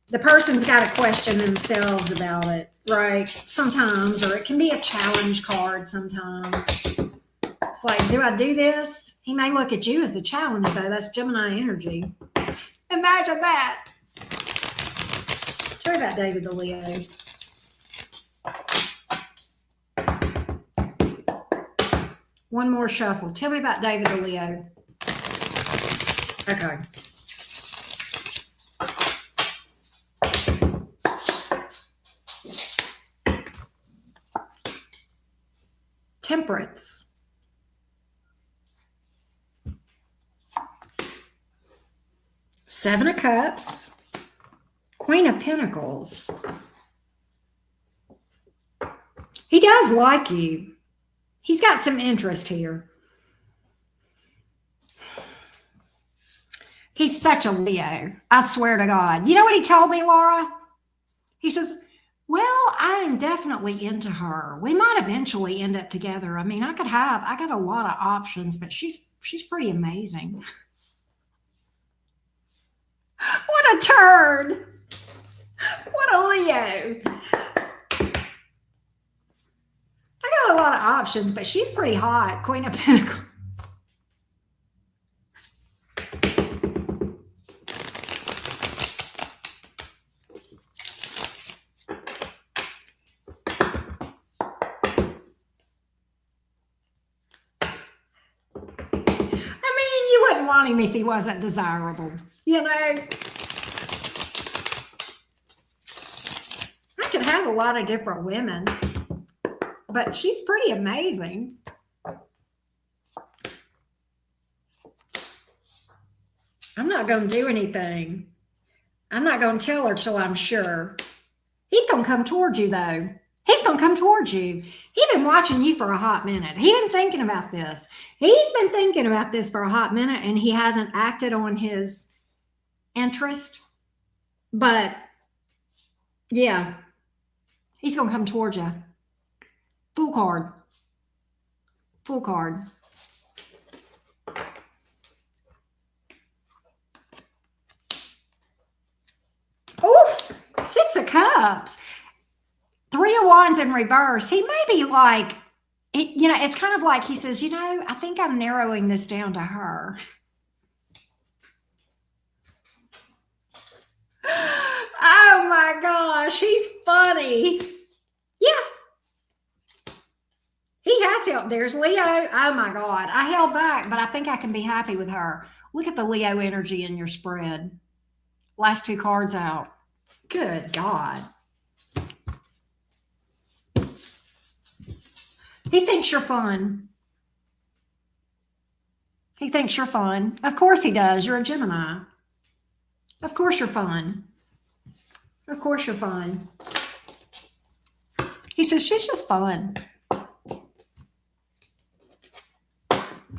[SPEAKER 2] the person's got to question themselves about it, right? Sometimes, or it can be a challenge card sometimes. It's like, do I do this? He may look at you as the challenge, though. That's Gemini energy. Imagine that. Tell me about David the Leo. One more shuffle. Tell me about David the Leo. Okay. Temperance. Seven of Cups. Queen of Pentacles. He does like you. He's got some interest here. He's such a Leo. I swear to God. You know what he told me, Laura? He says, Well, I am definitely into her. We might eventually end up together. I mean, I got a lot of options, but she's pretty amazing. What a turd. What a Leo. I got a lot of options, but she's pretty hot. Queen of Pentacles. You wouldn't want him if he wasn't desirable. You know, I could have a lot of different women, but she's pretty amazing. I'm not going to do anything. I'm not going to tell her till I'm sure. He's going to come towards you, though. He's going to come towards you. He's been watching you for a hot minute. He's been thinking about this. He's been thinking about this for a hot minute, and he hasn't acted on his interest. But, yeah, he's going to come towards you. Full card. Full card. Oh, 6 of Cups. 3 of Wands in reverse. He may be like, you know, it's kind of like he says, you know, I think I'm narrowing this down to her. Oh my gosh, he's funny. Yeah. He has helped. There's Leo. Oh my God. I held back, but I think I can be happy with her. Look at the Leo energy in your spread. Last 2 cards out. Good God. He thinks you're fun. He thinks you're fun. Of course he does. You're a Gemini. Of course you're fun. Of course you're fun. He says, she's just fun.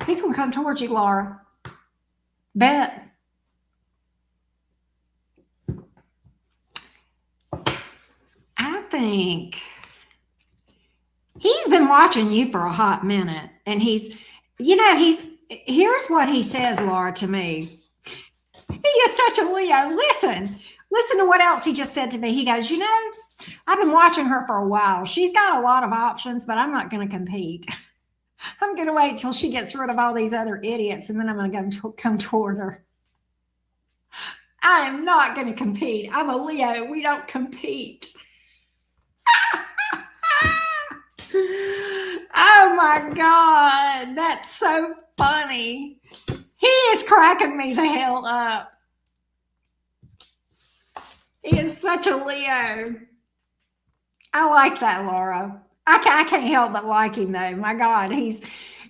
[SPEAKER 2] He's going to come towards you, Laura. Bet. I think he's been watching you for a hot minute, and here's what he says, Laura, to me. He is such a Leo. Listen to what else he just said to me. He goes, you know, I've been watching her for a while. She's got a lot of options, but I'm not going to compete. I'm going to wait till she gets rid of all these other idiots, and then I'm going to come toward her. I am not going to compete. I'm a Leo. We don't compete. Oh my God, that's so funny. He is cracking me the hell up. He is such a Leo. I like that, Laura. I can't help but like him, though. My God, he's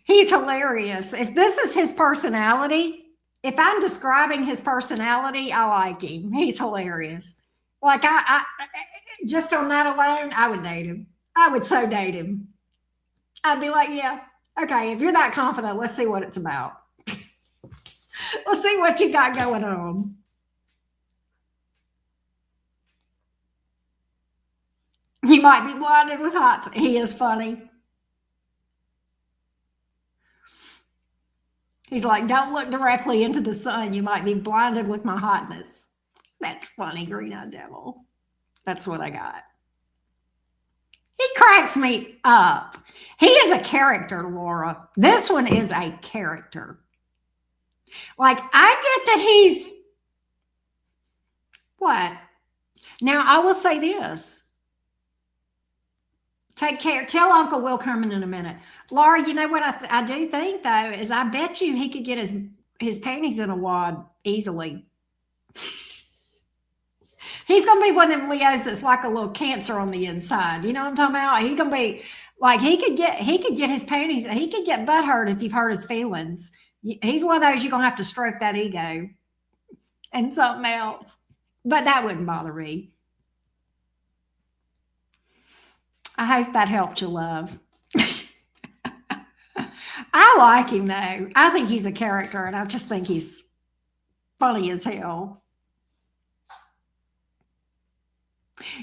[SPEAKER 2] hilarious. If this is his personality, if I'm describing his personality, I like him. He's hilarious. Like, I just on that alone, I would date him. I would so date him. I'd be like, yeah, okay, if you're that confident, let's see what it's about. Let's see what you got going on. He might be blinded with hot. He is funny. He's like, don't look directly into the sun. You might be blinded with my hotness. That's funny, green-eyed devil. That's what I got. He cracks me up. He is a character, Laura. This one is a character. Like, I get that he's... What? Now, I will say this. Take care. Tell Uncle Will Kerman in a minute. Laura, you know what I do think, though, is I bet you he could get his panties in a wad easily. He's going to be one of them Leos that's like a little cancer on the inside. You know what I'm talking about? He's going to be like, he could get his panties. He could get butthurt if you've hurt his feelings. He's one of those you're going to have to stroke that ego and something else. But that wouldn't bother me. I hope that helped you, love. I like him, though. I think he's a character, and I just think he's funny as hell.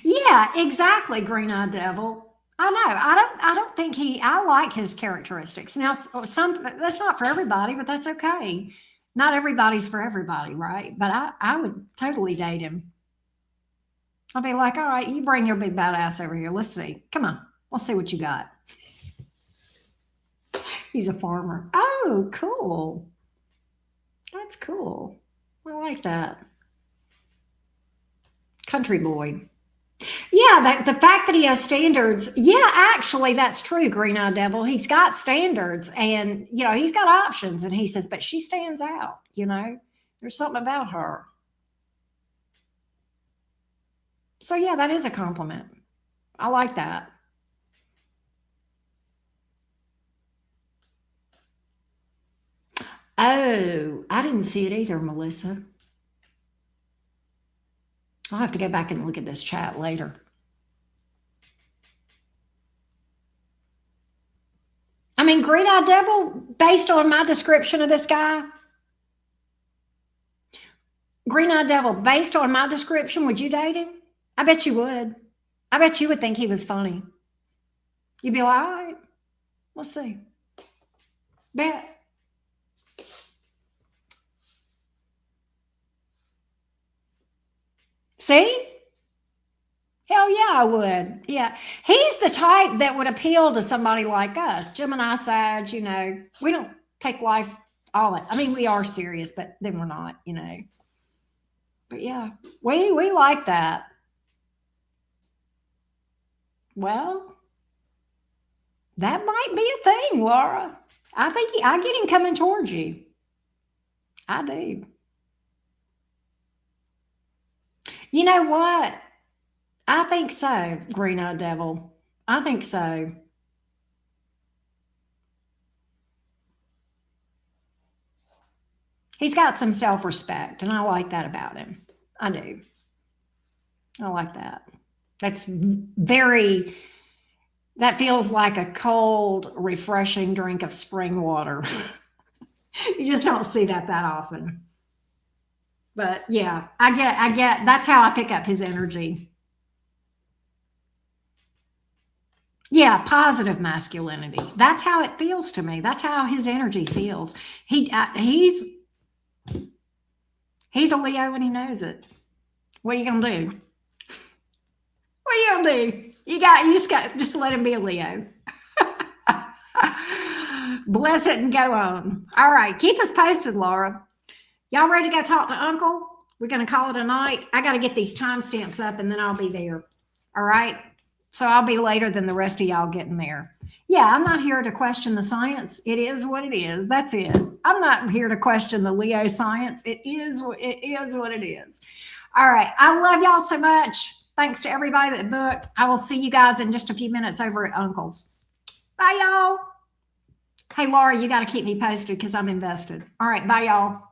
[SPEAKER 2] Yeah, Yeah, exactly, green-eyed devil. I know. I don't think I like his characteristics. Now, some that's not for everybody, but that's okay. Not everybody's for everybody, right? But I would totally date him. I'll be like, all right, you bring your big bad ass over here. Let's see. Come on. Let's see what you got. He's a farmer. Oh, cool. That's cool. I like that. Country boy. Yeah, the fact that he has standards. Yeah, actually, that's true, Green Eye Devil. He's got standards and, he's got options. And he says, but she stands out, there's something about her. So, yeah, that is a compliment. I like that. Oh, I didn't see it either, Melissa. I'll have to go back and look at this chat later. I mean, Green Eye Devil, based on my description of this guy, Green Eye Devil, based on my description, would you date him? I bet you would. I bet you would think he was funny. You'd be like, all right, let's see. Bet. See? Hell yeah, I would. Yeah. He's the type that would appeal to somebody like us. Gemini side, we don't take life all that. I mean, we are serious, but then we're not, But yeah, we like that. Well, that might be a thing, Laura. I think I get him coming towards you. I do. You know what? I think so, Green Eye Devil. I think so. He's got some self-respect, and I like that about him. I do. I like that. That feels like a cold, refreshing drink of spring water. You just don't see that often. But yeah, I get, that's how I pick up his energy. Yeah, positive masculinity. That's how it feels to me. That's how his energy feels. He's a Leo and he knows it. What are you gonna do? What are you gonna do? You just let him be a Leo. Bless it and go on. All right, keep us posted, Laura. Y'all ready to go talk to Uncle? We're gonna call it a night. I got to get these timestamps up and then I'll be there. All right. So I'll be later than the rest of y'all getting there. Yeah, I'm not here to question the science. It is what it is. That's it. I'm not here to question the Leo science. It is what it is. All right. I love y'all so much. Thanks to everybody that booked. I will see you guys in just a few minutes over at Uncle's. Bye, y'all. Hey, Laura, you got to keep me posted because I'm invested. All right. Bye, y'all.